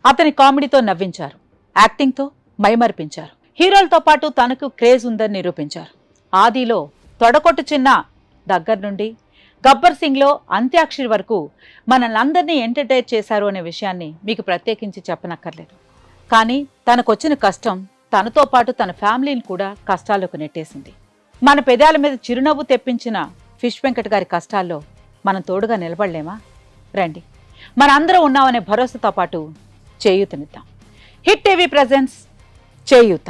అతని కామెడీతో నవ్వించారు, యాక్టింగ్తో మైమర్పించారు. హీరోలతో పాటు తనకు క్రేజ్ ఉందని నిరూపించారు. ఆదిలో తొడకొట్టు చిన్న దగ్గర నుండి గబ్బర్ సింగ్లో అంత్యాక్షరి వరకు మనల్ని ఎంటర్టైన్ చేశారు అనే విషయాన్ని మీకు ప్రత్యేకించి చెప్పనక్కర్లేదు. కానీ తనకొచ్చిన కష్టం తనతో పాటు తన ఫ్యామిలీని కూడా కష్టాల్లోకి నెట్టేసింది. మన పెదాల మీద చిరునవ్వు తెప్పించిన ఫిష్ వెంకట్ గారి కష్టాల్లో మనం తోడుగా నిలబడలేమా? రండి, మనందరం ఉన్నామనే భరోసాతో పాటు చేయూతనిద్దాం. హిట్ టీవీ ప్రెజెంట్స్ చేయూత.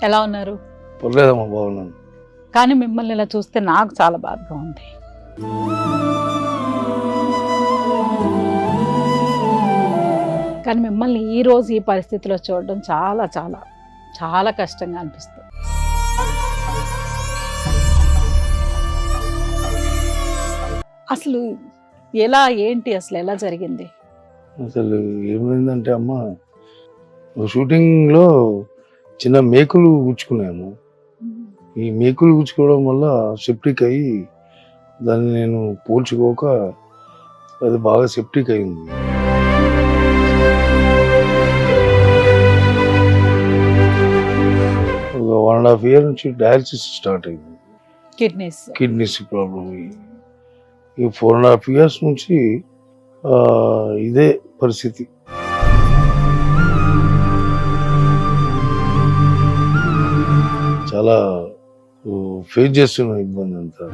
ఎలా ఉన్నారు? పర్లేదమ్మా, బాగున్నాను. కానీ మిమ్మల్ని ఇలా చూస్తే నాకు చాలా బాధగా ఉంది. కానీ మిమ్మల్ని ఈ రోజు ఈ పరిస్థితిలో చూడడం చాలా చాలా చాలా కష్టంగా అనిపిస్తుంది. అసలు ఎలా, ఏంటి, అసలు ఎలా జరిగింది? అసలు ఏమైందంటే అమ్మ, షూటింగ్లో చిన్న మేకులు గుచ్చుకున్నాను. ఈ మేకులు గుచ్చుకోవడం వల్ల సెప్టిక్ అయ్యి దాన్ని నేను పోల్చుకోక అది బాగా సెప్టిక్ అయింది. ఒక 1.5 year నుంచి డయాలసిస్ స్టార్ట్ అయింది. Kidneys problem. ఈ 4.5 years నుంచి ఇదే పరిస్థితి. చాలా ఫేస్ చేస్తున్న ఇబ్బంది అంతా.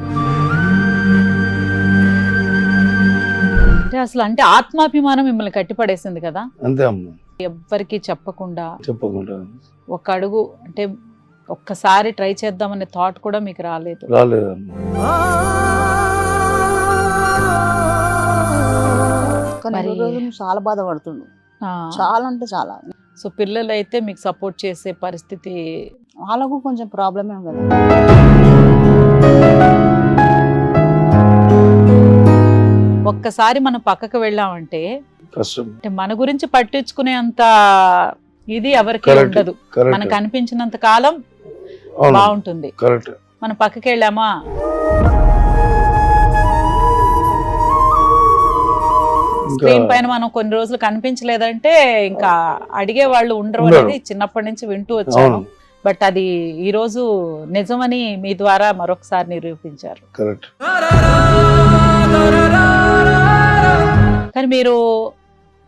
అంటే ఆత్మాభిమానం మిమ్మల్ని కట్టిపడేసింది కదా? అంతే అమ్మ. ఎవ్వరికి చెప్పకుండా ఒక అడుగు అంటే ఒక్కసారి ట్రై చేద్దామనే థాట్ కూడా మీకు రాలేదమ్మా. చాలా బాధపడుతుండు, చాలా అంటే చాలా. సో పిల్లలు అయితే మీకు సపోర్ట్ చేసే పరిస్థితి? వాళ్ళకు కొంచెం ప్రాబ్లమే కదా. ఒక్కసారి మనం పక్కకు వెళ్ళామంటే అంటే మన గురించి పట్టించుకునే అంత ఇది ఎవరికి ఉండదు. మనకు అనిపించినంత కాలం బాగుంటుంది. మనం పక్కకి వెళ్ళామా స్క్రీన్ పైన మనం కొన్ని రోజులు కనిపించలేదంటే ఇంకా అడిగే వాళ్ళు ఉండరు అనేది చిన్నప్పటి నుంచి వింటూ వచ్చాను. బట్ అది ఈ రోజు నిజమని మీ ద్వారా మరొకసారి నిరూపించారు. కానీ మీరు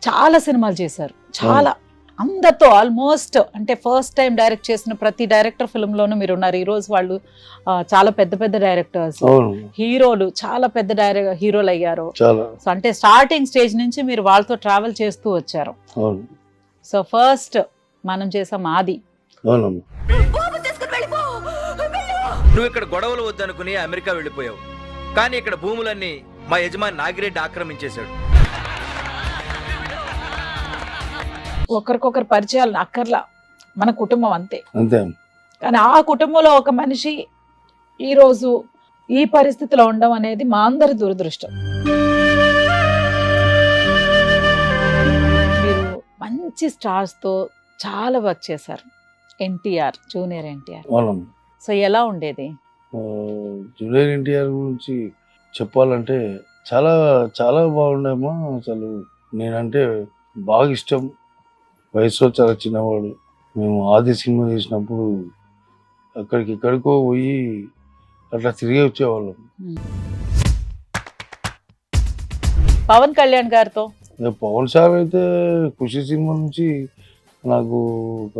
చాలా సినిమాలు చేశారు, చాలా అందరితో ఆల్మోస్ట్ అంటే ఫస్ట్ టైం డైరెక్ట్ చేసిన ప్రతి డైరెక్టర్ ఫిల్మ్ లోనూ మీరు ఉన్నారు. ఈ రోజు వాళ్ళు చాలా పెద్ద పెద్ద డైరెక్టర్స్, హీరోలు, చాలా పెద్ద హీరోలు అయ్యారు. సో అంటే స్టార్టింగ్ స్టేజ్ నుంచి మీరు వాళ్ళతో ట్రావెల్ చేస్తూ వచ్చారు. సో ఫస్ట్ మనం చేసాం ఆది. నువ్వు ఇక్కడ గొడవలు వద్దనుకుని అమెరికా వెళ్ళిపోయావు, కానీ ఇక్కడ భూములన్నీ మా యజమాని నాగిరెడ్డి ఆక్రమించేశాడు. ఒకరికొకరు పరిచయాలు అక్కర్లా, మన కుటుంబం అంతే. కానీ ఆ కుటుంబంలో ఒక మనిషి ఈ రోజు ఈ పరిస్థితిలో ఉండడం అనేది మా అందరి దురదృష్టం. మీరు మంచి స్టార్స్ తో చాలా వర్క్ చేశారు. ఎన్టీఆర్, జూనియర్ ఎన్టీఆర్. సో ఎలా ఉండేది? జూనియర్ ఎన్టీఆర్ గురించి చెప్పాలంటే చాలా చాలా బాగుండేమో. అసలు నేనంటే బాగా ఇష్టం. వయసులో చాలా చిన్నవాడు. మేము ఆది సినిమా చేసినప్పుడు అక్కడికి ఎక్కడికో పోయి అట్లా తిరిగి వచ్చేవాళ్ళం. పవన్ కళ్యాణ్ గారితో? పవన్ సార్ అయితే ఖుషి సినిమా నుంచి నాకు ఒక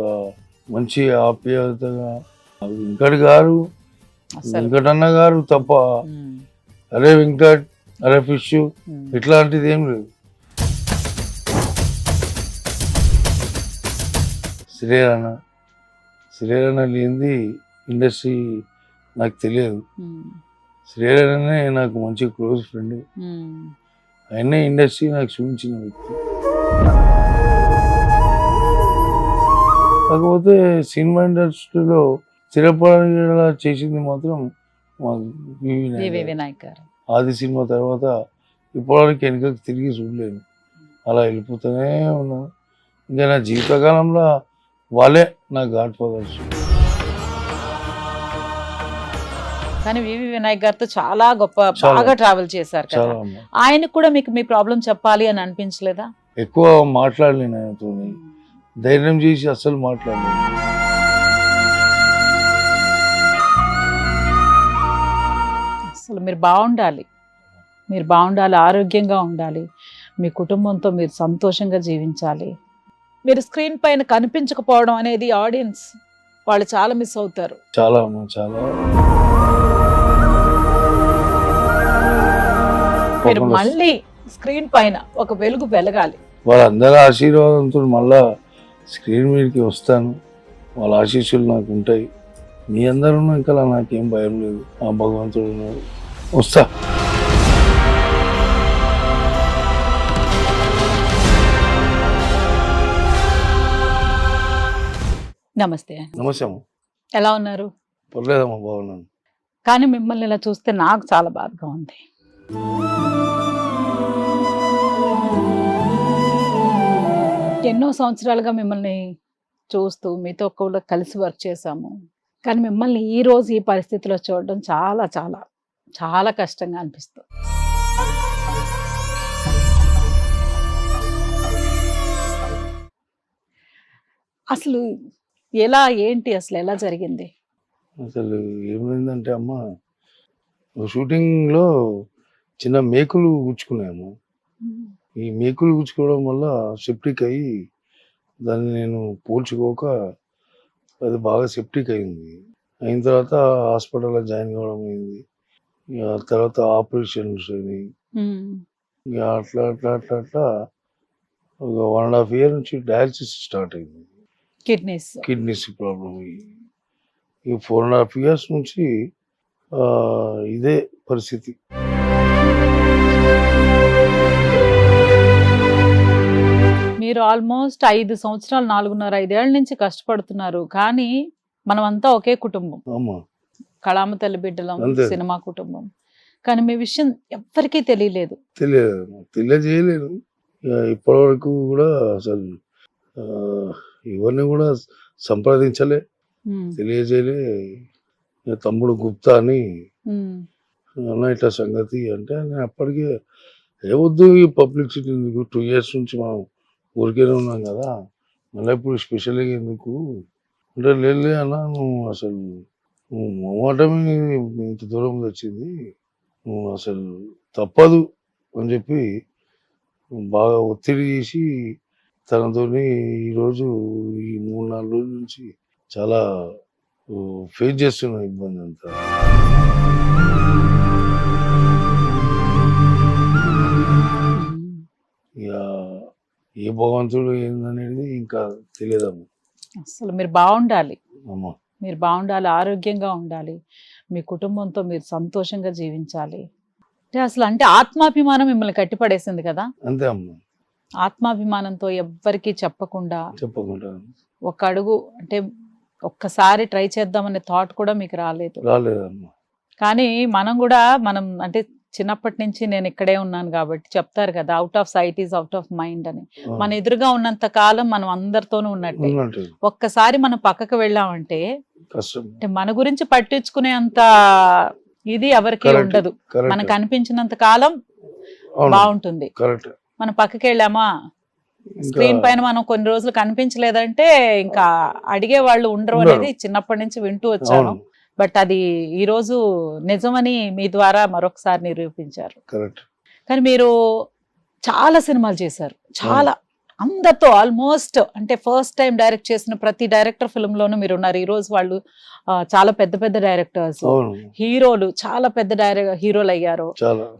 మంచి ఆప్యాయతగా, వెంకట్ గారు, వెంకటన్న గారు తప్ప అరే వెంకట్, అరే ఫిష్ ఇట్లాంటిది ఏం లేదు. శ్రీరణ శ్రీరణ లేనిది ఇండస్ట్రీ నాకు తెలియదు. ఉమ్, శ్రీరణనే నాకు మంచి క్లోజ్ ఫ్రెండ్. ఉమ్, ఆయనే ఇండస్ట్రీ నాకు చూపించిన వ్యక్తి. కాకపోతే సినిమా ఇండస్ట్రీలో స్థిరపడేలా చేసింది మాత్రం మా వివి నాయక్ వివి గారు. వినాయక్ గారు. ఆది సినిమా తర్వాత ఇప్పటివరకు వెనుకకు తిరిగి చూడలేను. అలా వెళ్ళిపోతూనే ఉన్నాను. ఇంకా నా జీవితకాలంలో వాళ్ళే నా గాడ్ ఫాదర్స్. కానీ వివి వినాయక్ గారితో చాలా గొప్ప చాలా. బాగా ట్రావెల్ చేశారు కదా. చాలా అమ్మా. ఆయనకు కూడా మీకు మీ ప్రాబ్లం చెప్పాలి అని అనిపించలేదా? ఎక్కువ మాట్లాడలేను ఆయనతో. ధైర్యం చేసి అస్సలు మాట్లాడలేను. అసలు మీరు బాగుండాలి, మీరు బాగుండాలి, ఆరోగ్యంగా ఉండాలి, మీ కుటుంబంతో మీరు సంతోషంగా జీవించాలి. మీరు స్క్రీన్ పైన కనిపించకపోవడం అనేది ఆడియన్స్ వాళ్ళు చాలా మిస్ అవుతారు. చాలా అమ్మా, చాలా. మీరు పాపం మళ్ళీ స్క్రీన్ పైన ఒక వెలుగు వెలగాలి. వాళ్ళందరి ఆశీర్వాదంతో మళ్ళా స్క్రీన్ మీదకి వస్తాను. వాళ్ళ ఆశీస్సులు నాకు ఉంటాయి. మీ అందరూ ఇంకా నాకేం భయం లేదు. ఆ భగవంతుడు ఉన్నాడు. వస్తా. నమస్తే. నమస్తే అమ్మ. ఎలా ఉన్నారు? పర్లేదమ్మా, బాగున్నాను. కానీ మిమ్మల్ని ఇలా చూస్తే నాకు చాలా బాధగా ఉంది. ఎన్నో సంవత్సరాలుగా మిమ్మల్ని చూస్తూ మీతో కూడా కలిసి వర్క్ చేశాము. కానీ మిమ్మల్ని ఈ రోజు ఈ పరిస్థితిలో చూడడం చాలా చాలా చాలా కష్టంగా అనిపిస్తుంది. అసలు ఎలా ఏంటి అసలు ఎలా జరిగింది? అసలు ఏమైందంటే అమ్మ, షూటింగ్లో చిన్న మేకులు గుచ్చుకున్నాము. ఈ మేకులు గుచ్చుకోవడం వల్ల సెప్టిక్ అయ్యి దాన్ని నేను పోల్చుకోక అది బాగా సెప్టిక్ అయింది. అయిన తర్వాత హాస్పిటల్లో జాయిన్ కావడం అయింది. ఇక తర్వాత ఆపరేషన్స్ అయినాయి. ఇక అట్లా అట్లా అట్లా అట్లా ఒక 1.5 year నుంచి డయాలసిస్ స్టార్ట్ అయింది. కిడ్నీస్ ప్రాబ్లం అయ్యి ఈ 4.5 years నుంచి ఇదే పరిస్థితి. మీరు ఆల్మోస్ట్ 5 సంవత్సరాలు 4.5 ఏళ్ల నుంచి కష్టపడుతున్నారు. కానీ మనమంతా ఒకే కుటుంబం, అమ్మా కళామ తల్లి బిడ్డలం, అంతే. సినిమా కుటుంబం. కానీ మీ విషయం ఎవ్వరికీ తెలియలేదు. తెలియజేయలేను. ఇప్పటి వరకు కూడా అసలు ఎవరిని కూడా సంప్రదించలే, తెలియజేయలే. ఇక తమ్ముడు గుప్తా అని అన్న ఇట్లా సంగతి అంటే నేను అప్పటికే ఏవద్దు ఈ పబ్లిసిటీ ఎందుకు, 2 years నుంచి మనం ఊరికేనే ఉన్నాం కదా, మళ్ళీ ఇప్పుడు స్పెషల్గా ఎందుకు అంటే లేదు అన్న, నువ్వు అసలు నువ్వు మొమ్మటమే ఇంత దూరం వచ్చింది, నువ్వు అసలు తప్పదు అని చెప్పి బాగా ఒత్తిడి చేసి తనతోని ఈరోజు ఈ 3-4 రోజుల నుంచి చాలా ఫేస్ చేస్తున్న ఇబ్బంది అంతా. ఇక ఏ భగవంతుడు ఏందనేది ఇంకా తెలియదమ్మా. అసలు మీరు బాగుండాలి, అమ్మా మీరు బాగుండాలి, ఆరోగ్యంగా ఉండాలి, మీ కుటుంబంతో మీరు సంతోషంగా జీవించాలి. అంటే అసలు అంటే ఆత్మాభిమానం మిమ్మల్ని కట్టిపడేసింది కదా. అంతే అమ్మా. ఆత్మాభిమానంతో ఎవ్వరికీ చెప్పకుండా చెప్పకుండా ఒక అడుగు అంటే ఒక్కసారి ట్రై చేద్దామనే థాట్ కూడా మీకు రాలేదమ్మా. కానీ మనం అంటే చిన్నప్పటి నుంచి నేను ఇక్కడే ఉన్నాను కాబట్టి చెప్తారు కదా, out of sight is out of mind అని. మన ఎదురుగా ఉన్నంత కాలం మనం అందరితోనూ ఉన్నట్టే. ఒక్కసారి మనం పక్కకు వెళ్ళామంటే కష్టం. అంటే మన గురించి పట్టించుకునే అంత ఇది ఎవరికి ఉండదు. మనకు అనిపించినంత కాలం బాగుంటుంది. మనం పక్కకి వెళ్ళామా, స్క్రీన్ పైన మనం కొన్ని రోజులు కనిపించలేదంటే ఇంకా అడిగే వాళ్ళు ఉండరు అనేది చిన్నప్పటి నుంచి వింటూ వచ్చాను. బట్ అది ఈ రోజు నిజమని మీ ద్వారా మరొకసారి నిరూపించారు. కానీ మీరు చాలా సినిమాలు చేశారు, చాలా అందరితో ఆల్మోస్ట్ అంటే ఫస్ట్ టైం డైరెక్ట్ చేసిన ప్రతి డైరెక్టర్ ఫిల్మ్ లోనూ మీరు ఉన్నారు. ఈ రోజు వాళ్ళు చాలా పెద్ద పెద్ద డైరెక్టర్స్, హీరోలు, చాలా పెద్ద హీరోలు అయ్యారు.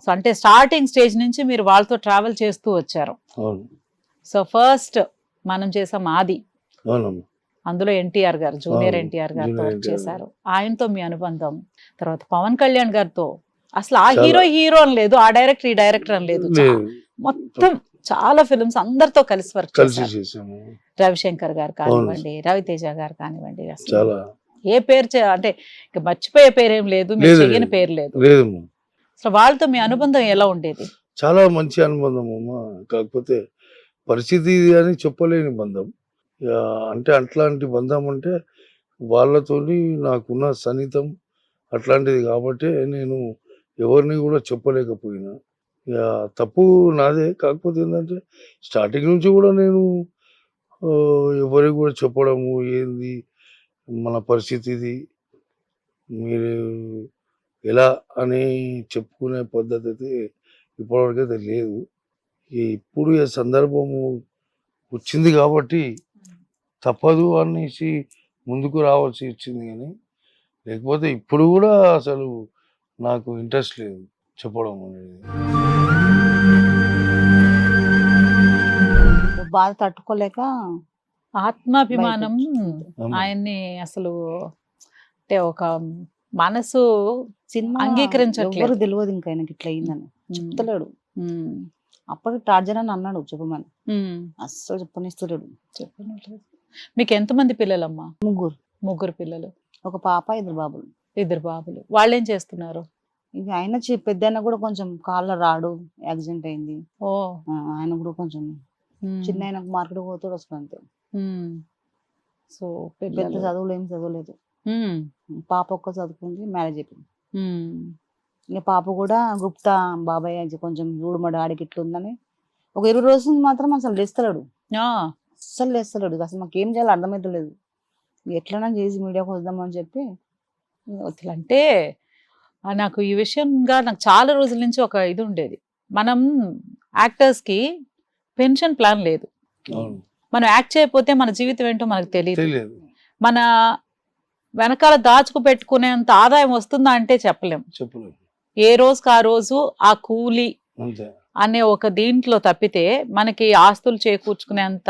సో అంటే స్టార్టింగ్ స్టేజ్ నుంచి మీరు వాళ్ళతో ట్రావెల్ చేస్తూ వచ్చారు. సో ఫస్ట్ మనం చేసాం అందులో ఎన్టీఆర్ గారు, జూనియర్ అవును, ఎన్టీఆర్ గారితో జూనియర్ వర్క్ NTR. చేశారు. ఆయనతో మీ అనుబంధం, తర్వాత పవన్ కళ్యాణ్ గారితో అసలు ఆ చాలా. హీరో అని లేదు, ఆ డైరెక్టర్ ఈ డైరెక్టర్ అని లేదు, లేదు, మొత్తం చాలా ఫిల్మ్స్ అందరితో కలిసి వర్క్ కలిసి చేశారు. చేసాము. రవిశంకర్ గారు కానివ్వండి, రవితేజ గారు కానివ్వండి, అసలు చాలా ఏ పేరు అంటే ఇక మర్చిపోయే పేరేం లేదు, మీరు లేదు, చెయ్యని లేదు. పేరు లేదు. లేదు, అసలు వాళ్ళతో మీ అనుబంధం ఎలా ఉండేది? చాలా మంచి అనుబంధం అమ్మా. కాకపోతే పరిస్థితి ఇది అని చెప్పలేని బంధం. ఇక అంటే అట్లాంటి బంధం అంటే వాళ్ళతోని నాకున్న సన్నిహితం అట్లాంటిది కాబట్టి నేను ఎవరిని కూడా చెప్పలేకపోయినా. ఇక తప్పు నాదే. కాకపోతే ఏంటంటే స్టార్టింగ్ నుంచి కూడా నేను ఎవరికి కూడా చెప్పడము ఏంది మన పరిస్థితి ఇది, మీరు ఎలా అని చెప్పుకునే పద్ధతి అయితే ఇప్పటివరకైతే లేదు. ఇప్పుడు ఈ సందర్భము వచ్చింది కాబట్టి తప్పదు అనేసి ముందుకు రావాల్సి వచ్చింది, కానీ లేకపోతే ఇప్పుడు కూడా అసలు నాకు ఇంట్రెస్ట్ లేదు చెప్పడం అనేది. బాధ తట్టుకోలేక ఆత్మాభిమానం అవును. ఆయన్ని అసలు అంటే ఒక మనసు సినిమా అంగీకరించట్లేదు. ఎవరు తెలియదు ఇంకా ఆయనకి ఇట్లా అయిందని చెప్తలేడు. ఉమ్, అప్పటికి టార్జన్ అని అన్నాడు చెప్పమని, ఉమ్, అస్సలు చెప్పనిస్తలేడు. చెప్పనట్లేదు. మీకు ఎంతమంది పిల్లలమ్మా? ముగ్గురు పిల్లలు, ఒక పాప 2 బాబులు. 2 బాబులు. వాళ్ళేం చేస్తున్నారు? ఇక ఆయన పెద్ద కూడా కొంచెం కాళ్ళ రాడు, యాక్సిడెంట్ అయింది. ఓ ఆయన కూడా కొంచెం చిన్న ఆయనకు మార్కెట్ పోతాడు వస్తుంది అంతే. సో పెద్ద చదువులు ఏం చదవలేదు. పాప ఒక్క చదువుకుంది, మ్యారేజ్ అయిపోయింది. ఇక పాప కూడా గుప్తా బాబాయ్ కొంచెం చూడు మా డాడీకి ఇట్లా ఉందని ఒక 20 రోజులు మాత్రం అసలు లేస్తలేడు, అస్సలు లేస్తలేడు. అసలు మాకు ఏం చేయాలో అర్థమవుతలేదు. ఎట్లైనా చేసి మీడియాకి వద్దామని చెప్పి అంటే నాకు ఈ విషయంగా నాకు చాలా రోజుల నుంచి ఒక ఇది ఉండేది. మనం యాక్టర్స్ కి పెన్షన్ ప్లాన్ లేదు. అవును, మనం యాక్ట్ చేయకపోతే మన జీవితం ఏంటో మనకు తెలియదు. తెలియదు. మన వెనకాల దాచుకు పెట్టుకునేంత ఆదాయం వస్తుందా అంటే చెప్పలేం. చెప్పలేదు. ఏ రోజుకి ఆ రోజు ఆ కూలి అంతే. అనే ఒక దీంట్లో తప్పితే మనకి ఆస్తులు చేకూర్చుకునేంత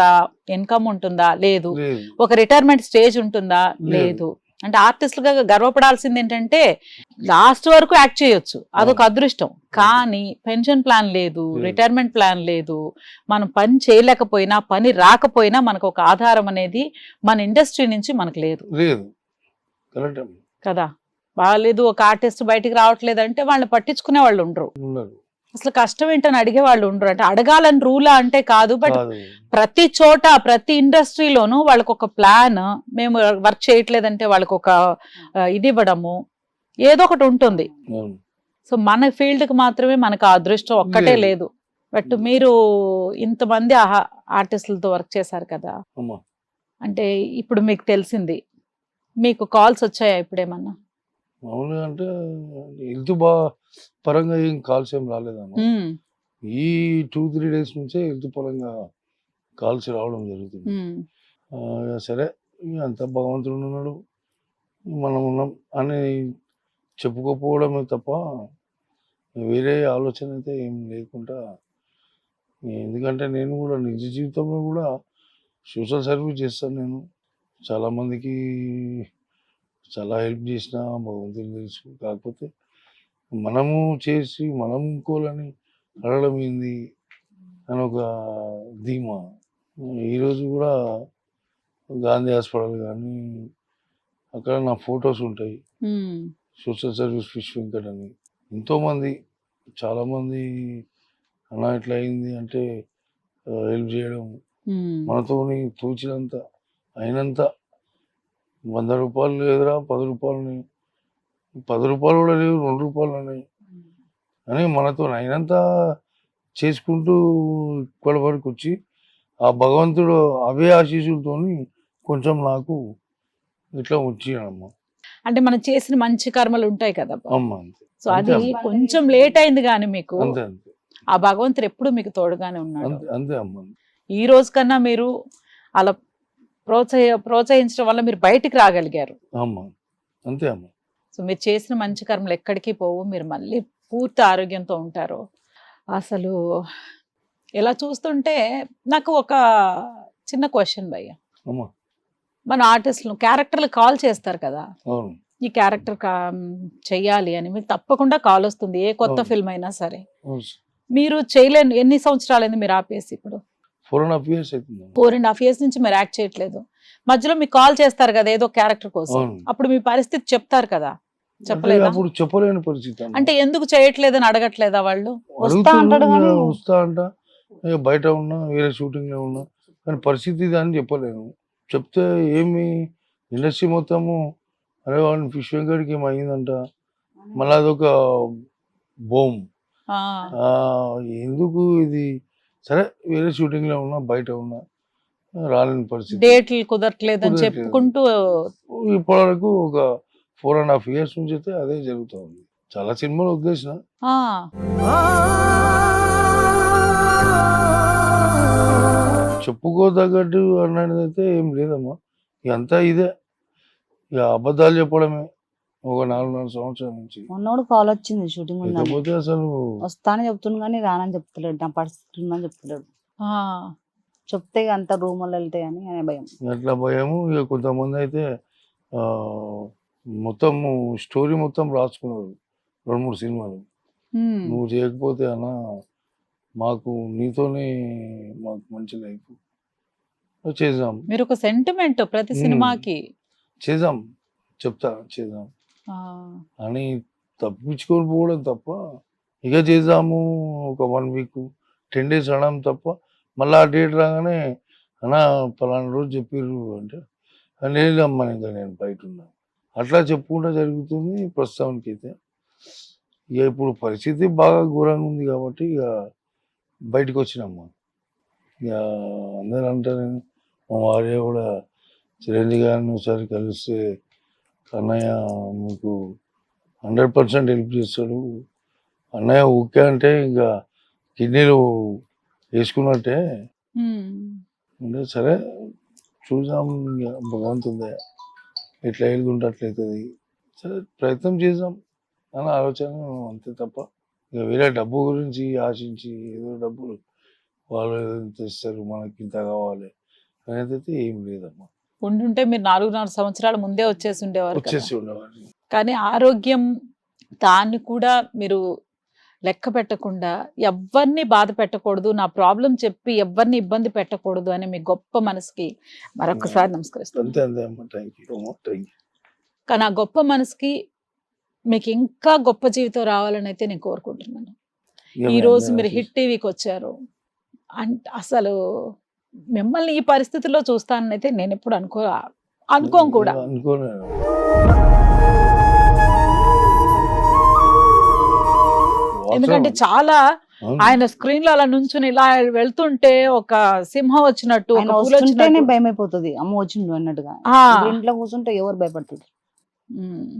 ఇన్కమ్ ఉంటుందా? లేదు. లేదు. ఒక రిటైర్మెంట్ స్టేజ్ ఉంటుందా? లేదు. లేదు. అంటే ఆర్టిస్టులుగా గర్వపడాల్సింది ఏంటంటే లాస్ట్ వరకు యాక్ట్ చేయొచ్చు, అదొక అదృష్టం. కానీ పెన్షన్ ప్లాన్ లేదు, రిటైర్మెంట్ ప్లాన్ లేదు. మనం పని చేయలేకపోయినా, పని రాకపోయినా మనకు ఒక ఆధారం అనేది మన ఇండస్ట్రీ నుంచి మనకు లేదు. లేదు, కరెక్ట్ కదా. బాగాలేదు, ఒక ఆర్టిస్ట్ బయటికి రావట్లేదు అంటే వాళ్ళని పట్టించుకునే వాళ్ళు ఉండరు. ఉన్నారు. అసలు కష్టం ఏంటని అడిగే వాళ్ళు ఉండరు. అంటే అడగాలని రూలా అంటే కాదు, బట్ కాదు. ప్రతి చోట ప్రతి ఇండస్ట్రీలోనూ వాళ్ళకు ఒక ప్లాన్, మేము వర్క్ చేయట్లేదంటే వాళ్ళకు ఒక ఇది ఇవ్వడము ఏదో ఒకటి ఉంటుంది. అవును. సో మన ఫీల్డ్ కి మాత్రమే మనకు ఆ అదృష్టం ఒక్కటే లేదు. బట్ మీరు ఇంతమంది ఆర్టిస్టులతో వర్క్ చేశారు కదా, అమ్మా. అంటే ఇప్పుడు మీకు తెలిసింది, మీకు కాల్స్ వచ్చాయా ఇప్పుడేమన్నా? మామూలుగా అంటే హెల్త్ పరంగా ఏం కాల్స్ ఏం రాలేదమ్మా. ఈ 2-3 డేస్ నుంచే హెల్త్ పరంగా కాల్స్ రావడం జరుగుతుంది. సరే అంత భగవంతుడు ఉన్నాడు, మనం ఉన్నాం అని చెప్పుకోపోవడమే తప్ప వేరే ఆలోచన అయితే ఏం లేకుండా. ఎందుకంటే నేను కూడా నిజ జీవితంలో కూడా సోషల్ సర్వీస్ చేస్తాను. నేను చాలామందికి చాలా హెల్ప్ చేసిన భగవంతుని తెలుసు. కాకపోతే మనము చేసి మనం ఇంకోలని అడగడం ఏంది అని ఒక ధీమా. ఈరోజు కూడా గాంధీ హాస్పిటల్ కానీ అక్కడ నా ఫొటోస్ ఉంటాయి. సోషల్ సర్వీస్ ఫిష్ వెంకట్ అని ఎంతోమంది చాలామంది అలా ఎట్లా అయింది అంటే హెల్ప్ చేయడం, మనతోని తోచినంత అయినంత. 100 రూపాయలు లేదురా, 10 రూపాయలని, 10 రూపాయలు కూడా లేవు, 2 రూపాయలు అని అని మనతో అయినంత చేసుకుంటూ ఇక్కడ వరకు వచ్చి ఆ భగవంతుడు అవే ఆశీస్సులతో కొంచెం నాకు ఇట్లా వచ్చినమ్మా. అంటే మనం చేసిన మంచి కర్మలు ఉంటాయి కదా అమ్మ. అంతే. సో అది కొంచెం లేట్ అయింది కానీ మీకు అంతే అంతే ఆ భగవంతుడు ఎప్పుడు మీకు తోడుగానే ఉన్నాడు. అంతే అంతే అమ్మ. ఈ రోజు కన్నా మీరు అలా ప్రోత్సహించడం వల్ల మీరు బయటికి రాగలిగారు. అమ్మ అంతే అమ్మ. సో మీరు చేసిన మంచి కర్మలు ఎక్కడికి పోవు, మీరు మళ్ళీ పూర్తి ఆరోగ్యంతో ఉంటారు. అసలు ఇలా చూస్తుంటే నాకు ఒక చిన్న క్వశ్చన్ భయ్య, అమ్మ. మన ఆర్టిస్టులు క్యారెక్టర్లు కాల్ చేస్తారు కదా, అవును ఈ క్యారెక్టర్ చెయ్యాలి అని మీకు తప్పకుండా కాల్ వస్తుంది, ఏ కొత్త అవును. ఫిల్మ్ అయినా సరే. అవును సార్. మీరు చేయలేని ఎన్ని సంవత్సరాలైంది మీరు ఆపేసి? ఇప్పుడు 4.5 years అవుతుంది. 4.5 years నుంచి మీరు యాక్ట్ చేయట్లేదు. మధ్యలో మీకు కాల్ చేస్తారు కదా ఏదో క్యారెక్టర్ కోసం, అవును. అప్పుడు మీ పరిస్థితి చెప్తారు కదా, అంటే చెప్పలేదా? అప్పుడు చెప్పలేని పరిస్థితి అన్న. అంటే ఎందుకు చేయట్లేదని అడగట్లేదా వాళ్ళు? వస్తా అంటాడు అడుగుతున్నా, కానీ వస్తా అంట, ఇక బయట ఉన్నా, వేరే షూటింగ్ లో ఉన్నా, కానీ పరిస్థితి ఇది అని చెప్పలేను. చెప్తే ఏమి ఇండస్ట్రీ మొత్తము అరే వాడిని ఫిష్ వెంకట్కి ఏమైందంట, మళ్ళీ అదొక బోమ్. ఆ, ఎందుకు ఇది, సరే వేరే షూటింగ్ లో ఉన్నా, బయట ఉన్నా, రాలేని పరిస్థితి. డేట్లు కుదరట్లేదని కుదరట్లేదు. చెప్పుకుంటూ ఇప్పటి వరకు ఒక 4.5 years నుంచి అయితే అదే జరుగుతుంది. చాలా సినిమాలు వదిలేసిన, ఆ, చెప్పుకోదగ్గట్టు అన్నది అయితే ఏం లేదమ్మా. ఇదంతా ఇదే, ఇక అబద్ధాలు చెప్పడమే ఒక 4.5 సంవత్సరాల నుంచి. మొన్నోడు కాల్ వచ్చింది షూటింగ్ ఉందని, లేకపోతే అసలు వస్తా అని చెప్తుంది కానీ రానని చెప్తలేడు, నా పరిస్థితి ఉందని చెప్తలేడు. ఆ, చెప్తే ఇక అంత రూములు వెళ్తాయని అనే భయం. అట్లా భయము. ఇక కొంతమంది అయితే ఆ, మొత్తము స్టోరీ మొత్తం రాసుకున్నారు 2-3 సినిమాలు. ఉమ్, నువ్వు చేయకపోతే అన్న మాకు నీతోనే మాకు మంచి లైఫ్ చేద్దాం, మీరు ఒక సెంటిమెంట్ ప్రతి సినిమాకి. చేద్దాం, చెప్తా చేద్దాం ఆ, అని తప్పించుకొని పోవడం తప్ప, ఇక చేద్దాము ఒక 1 week 10 days అనడం తప్ప, మళ్ళీ ఆ డేట్ రాగానే అన్న పలానా రోజు చెప్పిర్రు అంటే లేదమ్మా ఇంకా నేను బయట ఉన్నా, అట్లా చెప్పుకుంటూ జరుగుతుంది ప్రస్తుతానికి అయితే. ఇక ఇప్పుడు పరిస్థితి బాగా ఘోరంగా ఉంది కాబట్టి ఇక బయటకు వచ్చినమ్మా. ఇక అందరూ అంటారు, మా భార్య కూడా చిరంజీవి గారిని ఒకసారి కలిస్తే అన్నయ్య మీకు 100% హెల్ప్ చేస్తాడు, అన్నయ్య ఓకే అంటే ఇంకా కిడ్నీలు వేసుకున్నట్టే ఉమ్. అంటే, సరే చూద్దాం ఇక భగవంతుందే ఎట్లా ఎదుగుంటే అట్లయితుంది, సరే ప్రయత్నం చేద్దాం అని ఆలోచన అంతే తప్ప, ఇక వేరే డబ్బు గురించి ఆశించి ఏదో డబ్బులు వాళ్ళు ఏదో ఇంత ఇస్తారు మనకి ఇంత కావాలి అనేది అయితే ఏం లేదమ్మా. ఉండుంటే మీరు 4.5 సంవత్సరాల ముందే వచ్చేసి ఉండేవారు కదా. వచ్చేసి ఉండేవాడిని. కానీ ఆరోగ్యం దాన్ని కూడా మీరు లెక్క పెట్టకుండా ఎవరిని బాధ పెట్టకూడదు, నా ప్రాబ్లం చెప్పి ఎవరిని ఇబ్బంది పెట్టకూడదు అని మీ గొప్ప మనసుకి మరొకసారి నమస్కరిస్తాను. అంతే అంతే అమ్మా, థ్యాంక్ యూ అమ్మా, థ్యాంక్ యూ. కానీ ఆ గొప్ప మనసుకి మీకు ఇంకా గొప్ప జీవితం రావాలని అయితే నేను కోరుకుంటున్నాను. ఈ రోజు మీరు హిట్ టీవీకి వచ్చారు అంటే అసలు మిమ్మల్ని ఈ పరిస్థితిలో చూస్తానని అయితే నేను ఎప్పుడు అనుకోను కూడా. అనుకోలేదు. ఎందుకంటే చాలా ఆయన స్క్రీన్ లో అలా నుంచుని ఇలా వెళ్తుంటే ఒక సింహం వచ్చినట్టు, ఒక ఆయన పులి వస్తుంటేనే వచ్చినట్టు. భయం అయిపోతుంది, అమ్మ వచ్చిండు అన్నట్టుగా. ఆ, ఇప్పుడు ఇంట్లో కూర్చుంటే ఎవరు భయపడుతుంది, ఉమ్.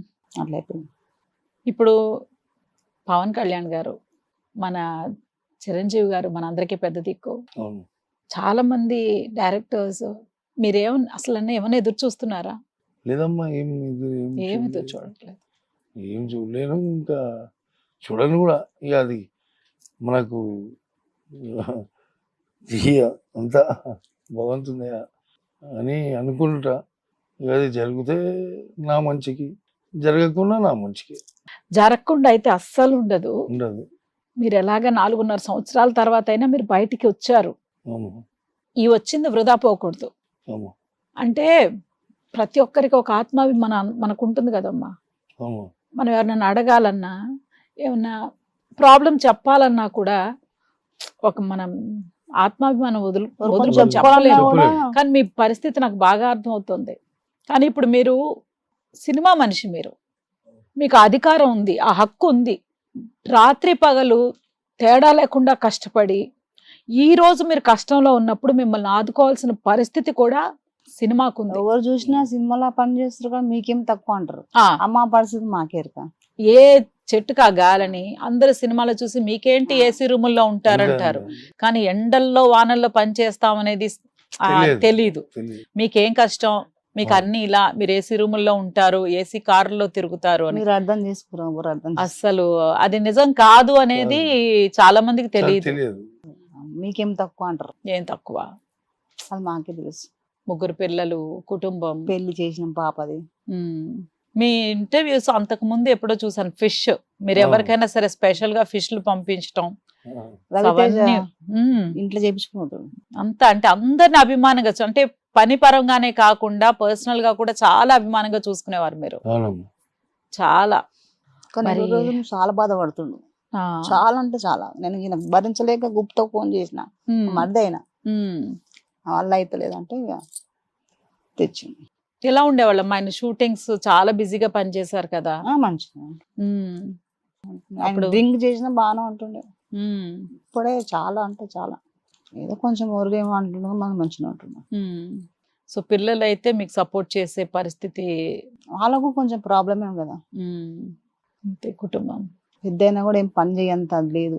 అట్లా అయిపోయింది. ఇప్పుడు పవన్ కళ్యాణ్ గారు, మన చిరంజీవి గారు మన అందరికీ పెద్ద దిక్కు. అవును. చాలా మంది డైరెక్టర్స్ అసలు ఏమన్నా ఎదురు చూస్తున్నారా? లేదమ్మా, ఏం ఏమి ఎదురు చూడట్లేదు. ఏం చూడలేను, ఇంకా చూడను కూడా. ఇక అది మనకు ఇక అంతా భగవంతుందే అని అనుకుంటా. ఇక అది జరిగితే నా మంచికి, జరగకుండా నా మంచికి. జరగకుండా అయితే అస్సలు ఉండదు. ఉండదు. మీరు ఎలాగ 4.5 సంవత్సరాల తర్వాత అయినా మీరు బయటికి వచ్చారు. అవును. ఈ వచ్చింది వృధా పోకూడదు. అవును. అంటే ప్రతి ఒక్కరికి ఒక ఆత్మాభిమానం మనకు ఉంటుంది కదమ్మా. అవును. మనం ఎవరినైనా అడగాలన్నా, ఏమన్నా ప్రాబ్లం చెప్పాలన్నా కూడా ఒక మనం ఆత్మాభిమానం వదులుకొని చెప్పాలన్నా చెప్పలేము. కూడా కానీ మీ పరిస్థితి నాకు బాగా అర్థమవుతుంది. కానీ ఇప్పుడు మీరు సినిమా మనిషి, మీకు అధికారం ఉంది, ఆ హక్కు ఉంది. రాత్రి పగలు తేడా లేకుండా కష్టపడి ఈ రోజు మీరు కష్టంలో ఉన్నప్పుడు మిమ్మల్ని ఆదుకోవాల్సిన పరిస్థితి కూడా సినిమాకు ఉంది. ఎవరు చూసినా సినిమాలో పని చేస్తారు కానీ మీకేం తక్కువ అంటారు. ఆ, అమ్మ పరిస్థితి మాకేరుక. ఏ చెట్టుకు ఆ గాలని అందరు సినిమాలో చూసి మీకేంటి ఏసీ రూముల్లో ఉంటారంటారు, కానీ ఎండల్లో వానల్లో పని చేస్తామనేది తెలీదు. మీకేం కష్టం, మీకు అన్ని ఇలా మీరు ఏసీ రూముల్లో ఉంటారు, ఏసీ కారులో తిరుగుతారు అని. మీరు అర్థం చేసుకున్నారు, ఎవరు అర్థం చేసుకోరు. అస్సలు అది నిజం కాదు అనేది చాలా మందికి తెలియదు. తెలియదు. మీకేం తక్కువ అంటారు, ఏం తక్కువ. అది మాకే తెలుసు. ముగ్గురు పిల్లలు, కుటుంబం. పెళ్లి చేసిన పాపది. ఉమ్. మీ ఇంటర్వ్యూస్ అంతకు ముందు ఎప్పుడో చూసాను, ఫిష్ మీరు ఆ. ఎవరికైనా సరే స్పెషల్ గా ఫిష్లు పంపించడం. రవితేజ అవన్నీ, ఉమ్, ఇంట్లో చేపించుకున్నాడు. అంతా అంటే అందరిని అభిమానంగా అంటే పని పరంగానే కాకుండా పర్సనల్ గా కూడా చాలా అభిమానంగా చూసుకునేవారు మీరు. అవునమ్మా. చాలా. కానీ మరి- ఈ రోజు చాలా బాధపడుతుండు. ఆ. చాలా అంటే చాలా. నేను ఈయన భరించలేక గుప్తా ఫోన్ చేసిన, ఉమ్, మరిది అయినా ఉమ్. వల్ల అయితలేదంటే ఇక తెచ్చింది. ఎలా ఉండేవాళ్ళం ఆయన షూటింగ్స్ చాలా బిజీగా పనిచేశారు కదా. మంచిగా ఉమ్, ఆయన అప్పుడు- డ్రింక్ చేసినా బాగానే ఉంటుండే. ఉమ్, ఇప్పుడే చాలా అంటే చాలా ఏదో కొంచెం ఊరికేమో అంటున్నా మనం మంచిగా ఉంటున్నాం. ఉమ్. సో పిల్లలు అయితే మీకు సపోర్ట్ చేసే పరిస్థితి. వాళ్ళకు కొంచెం ప్రాబ్లమే కదా. ఉమ్, అంతే కుటుంబం పెద్ద అయినా కూడా ఏం పని చేయంత అది లేదు.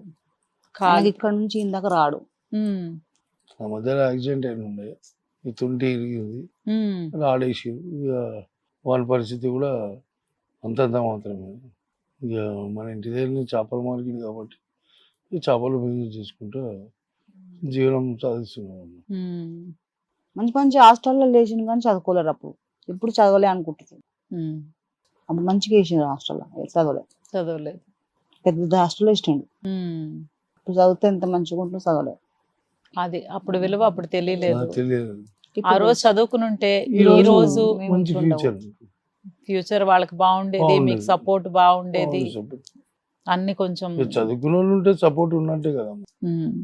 కాదు. ఆయనకి ఇక్కడ నుంచి ఇందాక రాడు. ఉమ్, ఆ మధ్యలో యాక్సిడెంట్ అయిన ఉండే, ఈ తుంటి ఇరిగింది, ఉమ్, ఆడేసి ఇక వాళ్ళ పరిస్థితి కూడా అంతంత మాత్రమే. ఇక మన ఇంటి దగ్గర చేపల మార్కెట్ కాబట్టి ఈ చేపలు బిజినెస్ చేసుకుంటూ జీవనం సాధిస్తున్నాం. ఉమ్, మంచి మంచి హాస్టల్లో లేచిన కానీ చదువుకోలేరు అప్పుడు. ఇప్పుడు చదవలే అనుకుంటున్నాడు. ఉమ్. అప్పుడు మంచిగా వేసిండు హాస్టల్లో, చదవలే. చదవలేదు. పెద్ద హాస్టల్లో ఇష్టండు. ఉమ్. ఇప్పుడు చదివితే ఎంత మంచిగా ఉంటుందో చదవలే. అది అప్పుడు విలువ అప్పుడు తెలియలేదు. తెలియదు. ఆ రోజు చదువుకుని ఉంటే ఈ ఈ రోజు మేము మంచి ఉంటుండము. ఫ్యూచర్ ఫ్యూచర్ వాళ్ళకి బాగుండేది, మీకు బాగుండేది. సపోర్ట్ బాగుండేది, support. అన్ని కొంచెం. ఇక చదువుకున్న వాళ్ళు ఉంటే సపోర్ట్ ఉన్నట్టే కదా. ఉమ్,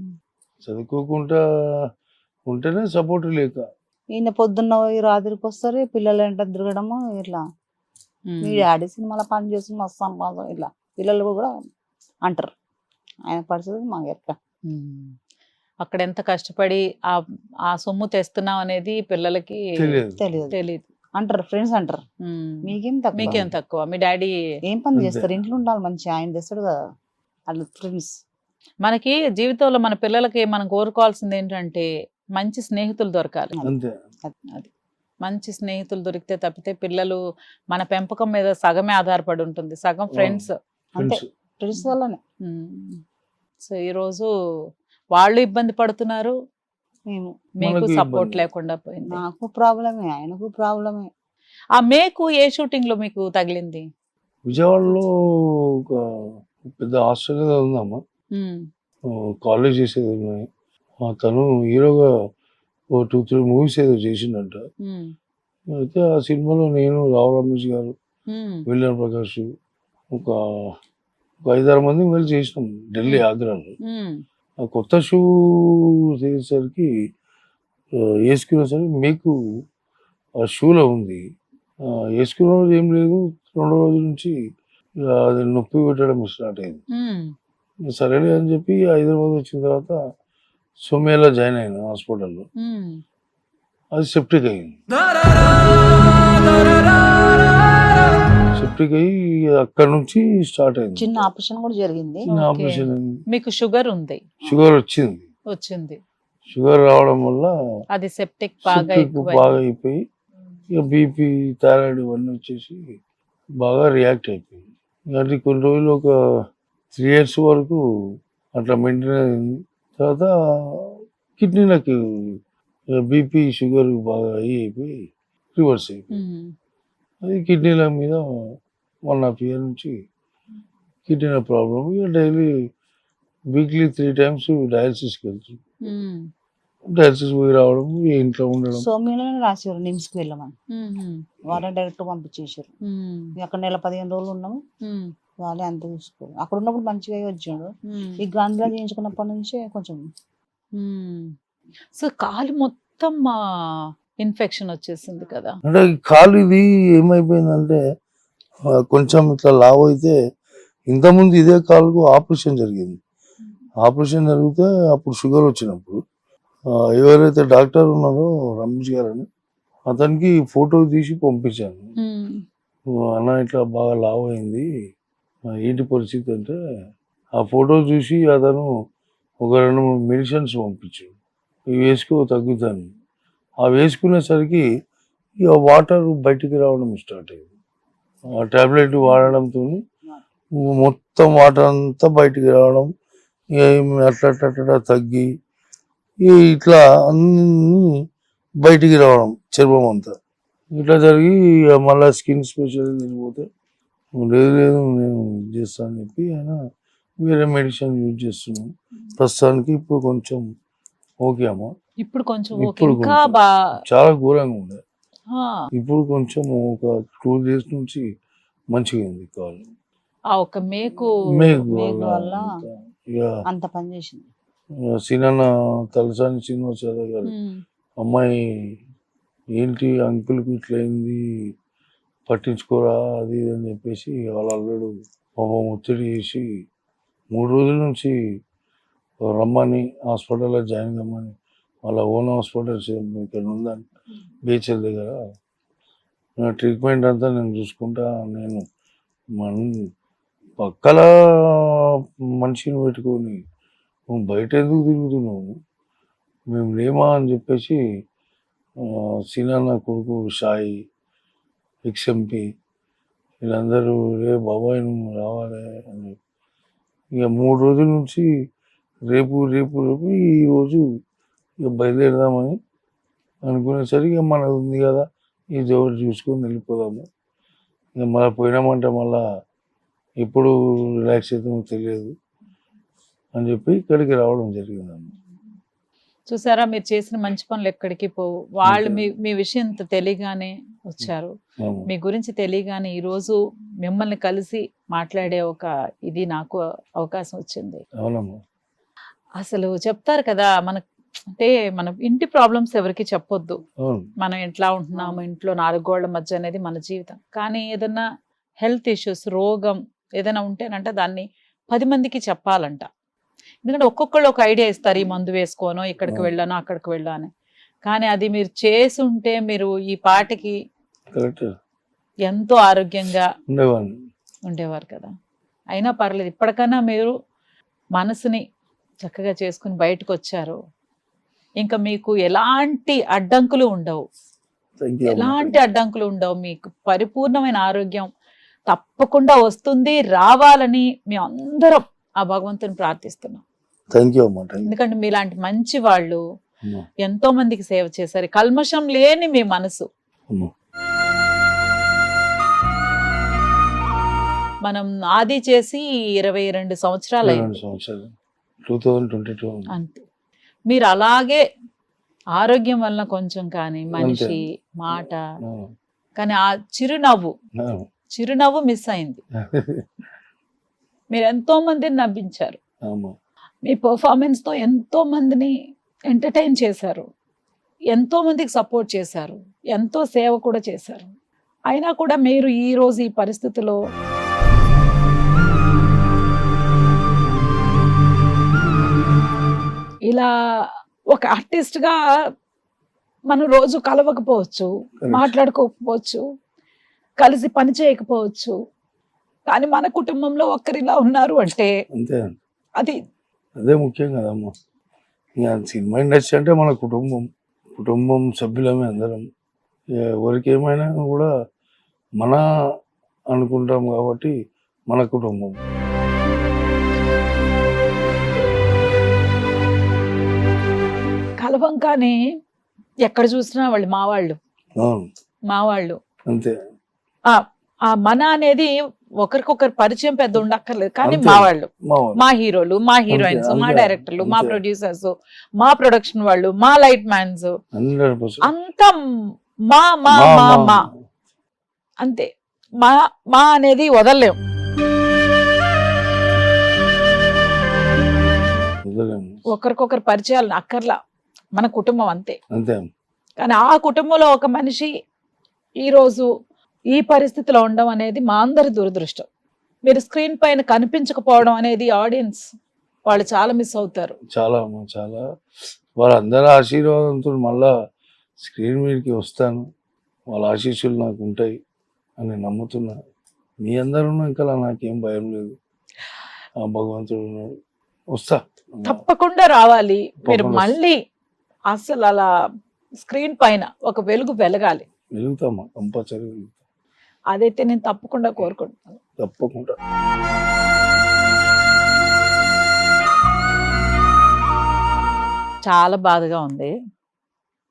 చదువుకోకుండా ఉంటేనే సపోర్ట్ లేక. ఈయన పొద్దున్న పోయి రాత్రికి వస్తారు, పిల్లలు వెంట తిరగడము ఇట్లా. ఉమ్. మీ డాడీ సినిమాలో పని చేస్తుంది మస్తు సంపాదన ఇట్లా పిల్లలు కూడా అంటారు. ఆయన పరిస్థితి మాకు ఎట్లా. ఉమ్. అక్కడ ఎంత కష్టపడి ఆ ఆ సొమ్ము తెస్తున్నాం అనేది పిల్లలకి తెలియదు. తెలియదు తెలియదు. అంటారు, ఫ్రెండ్స్ అంటారు. మీకేం తక్కువ, మీకేం తక్కువ, మీ డాడీ. ఏం పని అంతే. చేస్తారు, ఇంట్లో ఉండాలి మంచి. ఆయన తెస్తాడు కదా అట్లా ఫ్రెండ్స్. మనకి జీవితంలో మన పిల్లలకి మనం కోరుకోవాల్సింది ఏంటంటే మంచి స్నేహితులు దొరకాలి. అంతే. అది మంచి స్నేహితులు దొరికితే తప్పితే పిల్లలు మన పెంపకం మీద సగమే ఆధారపడి ఉంటుంది, సగం ఫ్రెండ్స్. అంతే, ఫ్రెండ్స్. ఫ్రెండ్స్ వల్లనే సో ఈరోజు వాళ్ళు ఇబ్బంది పడుతున్నారు, మేము. మీకు మనకు సపోర్ట్ ఇబ్బంది. లేకుండా పోయింది. నాకు ప్రాబ్లమే, ఆయనకు ప్రాబ్లమే. ఆ మేకు ఏ షూటింగ్ లో మీకు తగిలింది? విజయవాడలో ఒక పెద్ద హాస్టల్ ఏదో ఉందమ్మా, ఉమ్, కాలేజ్ చేసేది ఉన్నాయి. తను హీరోగా ఓ 2-3 మూవీస్ ఏదో చేసిండంట. ఉమ్, అయితే ఆ సినిమాలో నేను, రావు రమేష్ గారు, ఉమ్, విలియం ప్రకాష్, ఒక 5-6 మంది వెళ్ళి చేసినాం ఢిల్లీ, ఆగ్రాలో. ఉమ్, ఆ కొత్త షూ చేసేసరికి వేసుకునేసరికి మీకు ఆ షూలో ఉంది. వేసుకున్న రోజు ఏం లేదు, 2వ రోజు నుంచి అది నొప్పి పెట్టడం స్టార్ట్ అయింది. ఉమ్, సరేలే అని చెప్పి హైదరాబాద్ వచ్చిన తర్వాత సోమేలా జాయిన్ అయినా హాస్పిటల్లో. ఉమ్. అది సెప్టిక్ అయింది. సెప్టిక్ అయ్యి అక్కడ నుంచి స్టార్ట్ అయింది. చిన్న ఆపరేషన్ కూడా జరిగింది. చిన్న Okay. ఆపరేషన్ అయింది. మీకు షుగర్ ఉంది, షుగర్ వచ్చింది. వచ్చింది. షుగర్ రావడం వల్ల అది సెప్టిక్ బాగా సెప్టిక్ ఎక్కువ. బాగా అయిపోయి ఇక బీపీ, థైరాయిడ్ ఇవన్నీ వచ్చేసి బాగా రియాక్ట్ అయిపోయింది. అంటే కొన్ని రోజులు ఒక 3 years వరకు అట్లా మెయింటైన్ అయింది. తర్వాత కిడ్నీలకు బీపీ, షుగర్ బాగా అయిపోయి రివర్స్ అయిపోయింది. అది కిడ్నీల మీద 1.5 year నుంచి కిడ్నీల ప్రాబ్లం. ఇక డైలీ వీక్లీ 3 times డయాలసిస్కి వెళ్తుంది. డయాలసిస్ పోయి రావడం, ఇక ఇంట్లో ఉండడం. సోమ్యంలోనే రాశారు నిమ్స్కి వెళ్ళమని. వాళ్ళే డైరెక్ట్ పంపించేసారు. అక్కడ నెల 15 రోజులు ఉన్నాము. వాళ్ళే అంత చూసుకోరు. అక్కడ ఉన్నప్పుడు మంచిగా వచ్చాడు. ఈ గాంధీలో చేయించుకున్నప్పటి నుంచే కొంచెం. సో కాలు మొత్తం ఇన్ఫెక్షన్ వచ్చేసింది కదా. అంటే ఈ కాలు ఇది ఏమైపోయిందంటే కొంచెం ఇట్లా లావ్ అయితే, ఇంతకుముందు ఇదే కాలుకు ఆపరేషన్ జరిగింది. ఆపరేషన్ జరిగితే అప్పుడు షుగర్ వచ్చినప్పుడు ఎవరైతే డాక్టర్ ఉన్నారో రమేష్ గారు అని, అతనికి ఫోటో తీసి పంపించాను. అన్న ఇట్లా బాగా లావ్ అయింది, ఏంటి పరిస్థితి అంటే, ఆ ఫోటో చూసి అతను ఒక 2-3 మెడిసిన్స్ పంపించాడు. ఇవి వేసుకో తగ్గుతాను. ఆ వేసుకునేసరికి ఇక వాటర్ బయటికి రావడం స్టార్ట్ అయింది. ఆ టాబ్లెట్ వాడడంతో మొత్తం వాటర్ అంతా బయటికి రావడం, ఇక అట్లా తగ్గి ఇట్లా అన్ని బయటికి రావడం చర్మం అంతా ఇట్లా జరిగి ఇక మళ్ళీ స్కిన్ స్పెషల్ వెళ్ళిపోతే లేదు లేదు నేను ఇది చేస్తాను అని చెప్పి ఆయన వేరే మెడిసిన్ యూజ్ చేస్తున్నాం. ప్రస్తుతానికి ఇప్పుడు కొంచెం ఓకే అమ్మ. ఇప్పుడు కొంచెం ఓకే, ఇప్పుడు ఇంకా కొంచెం చాలా ఘోరంగా ఉండే. ఇప్పుడు కొంచెం ఒక 2 days నుంచి మంచిగా ఉంది కాల్. ఆ ఒక మేకు మేకు మేకు వల్ల ఇక అంత పని చేసింది. సినన్న తలసాని శ్రీనివాస్ యాదవ్ గారు అమ్మాయి ఏంటి అంకుల్కి ఇట్లా అయింది పట్టించుకోరా అది ఇది అని చెప్పేసి వాళ్ళ అల్లుడు పాపం ఒత్తిడి చేసి 3 రోజుల నుంచి రమ్మని హాస్పిటల్లో జాయిన్ అమ్మని వాళ్ళ ఓన్ హాస్పిటల్ ఇక్కడ ఉందని బీచ్ల దగ్గర ట్రీట్మెంట్ అంతా నేను చూసుకుంటా, నేను పక్కల మనిషిని పెట్టుకొని నువ్వు బయట ఎందుకు తిరుగుతున్నావు, మేము లేమా అని చెప్పేసి సీనన్న కొడుకు సాయి ఎక్స్ఎంపీ వీళ్ళందరూ రే బాబాయ్ నువ్వు రావాలి అని ఇక 3 రోజుల నుంచి రేపు రేపు రేపు ఈరోజు ఇక బయలుదేరదామని అనుకునేసరికి మనది ఉంది కదా ఈ జోడు చూసుకొని వెళ్ళిపోదాము. ఇక మళ్ళీ పోయినామంటే మళ్ళా ఎప్పుడు రిలాక్స్ అవుతామో తెలియదు అని చెప్పి ఇక్కడికి రావడం జరిగిందమ్మ. చూసారా, మీరు చేసిన మంచి పనులు ఎక్కడికి పోవు. వాళ్ళు మీ విషయం తెలియగానే వచ్చారు, మీ గురించి తెలియగానే ఈ రోజు మిమ్మల్ని కలిసి మాట్లాడే ఒక ఇది నాకు అవకాశం వచ్చింది. అవునమ్మా. అసలు చెప్తారు కదా అంటే మన ఇంటి ప్రాబ్లమ్స్ ఎవరికి చెప్పొద్దు, మనం ఎట్లా ఉంటున్నాము ఇంట్లో 4 గోళ్ల మధ్య అనేది మన జీవితం. కానీ ఏదైనా హెల్త్ ఇష్యూస్ రోగం ఏదైనా ఉంటేనంట దాన్ని 10 మందికి చెప్పాలంట. ఎందుకంటే ఒక్కొక్కళ్ళు ఒక ఐడియా ఇస్తారు, ఈ మందు వేసుకోను ఇక్కడికి వెళ్ళాను అక్కడికి వెళ్ళాను. కానీ అది మీరు చేసి ఉంటే మీరు ఈ పాటికి ఎంతో ఆరోగ్యంగా ఉండేవారు కదా. అయినా పర్లేదు, ఇప్పటికన్నా మీరు మనసుని చక్కగా చేసుకుని బయటకు వచ్చారు. ఇంకా మీకు ఎలాంటి అడ్డంకులు ఉండవు, మీకు పరిపూర్ణమైన ఆరోగ్యం తప్పకుండా వస్తుంది, రావాలని మేము అందరం ఆ భగవంతుని ప్రార్థిస్తున్నాం. ఎందుకంటే మీలాంటి మంచి వాళ్ళు ఎంతో మందికి సేవ చేశారు, కల్మషం లేని మీ మనసు. మనం ఆది చేసి 22 సంవత్సరాలు అయింది, 2022 అంతే. మీరు అలాగే ఆరోగ్యం వల్ల కొంచెం కానీ మనిషి మాట కానీ ఆ చిరునవ్వు మిస్ అయింది. మీరు ఎంతో మందిని నవ్వించారు, మీ పర్ఫార్మెన్స్ తో ఎంతో మందిని ఎంటర్టైన్ చేశారు, ఎంతో మందికి సపోర్ట్ చేశారు, ఎంతో సేవ కూడా చేశారు. అయినా కూడా మీరు ఈ రోజు ఈ పరిస్థితిలో ఇలా ఒక ఆర్టిస్ట్ గా మనం రోజు కలవకపోవచ్చు, మాట్లాడుకోకపోవచ్చు, కలిసి పని చేయకపోవచ్చు, కానీ మన కుటుంబంలో ఒక్కరిలా ఉన్నారు అంటే అదే ముఖ్యం కదమ్మా. సినిమా ఇండస్ట్రీ అంటే మన కుటుంబం సభ్యులమే అందరం. ఎవరికి ఏమైనా కూడా మన అనుకుంటాం కాబట్టి మన కుటుంబం. కలవం కానీ ఎక్కడ చూసినా వాళ్ళు మా వాళ్ళు అంతే. ఆ మన అనేది ఒకరికొకరు పరిచయం పెద్ద ఉండక్కర్లేదు, కానీ మా వాళ్ళు, మా హీరోలు, మా హీరోయిన్స్, మా డైరెక్టర్లు, మా ప్రొడ్యూసర్స్, మా ప్రొడక్షన్ వాళ్ళు, మా లైట్ మ్యాన్స్, అంతా మా మా మా మా అంతే. మా అనేది వదలలేం. ఒకరికొకరు పరిచయాలు అక్కర్లా, మన కుటుంబం అంతే. కానీ ఆ కుటుంబంలో ఒక మనిషి ఈరోజు ఈ పరిస్థితిలో ఉండడం అనేది మా అందరి దురదృష్టం. మీరు స్క్రీన్ పైన కనిపించకపోవడం అనేది ఆడియన్స్ వాళ్ళు చాలా మిస్ అవుతారు. చాలా వాళ్ళందరి ఆశీర్వాదంతో మళ్ళా స్క్రీన్ మీదకి వస్తాను, వాళ్ళ ఆశీస్సులు నాకు ఉంటాయి అని నమ్ముతున్నా. మీ అందరూ ఇంకా నాకేం భయం లేదు, ఆ భగవంతుడు ఉన్నాడు, వస్తా తప్పకుండా రావాలి. మీరు మళ్ళీ అసలు అలా స్క్రీన్ పైన ఒక వెలుగు వెలగాలి. వెలుగుతామా, కంపల్సరీ వెలుగుతాం. అదైతే నేను తప్పకుండా కోరుకుంటున్నాను. తప్పకుండా. చాలా బాధగా ఉంది.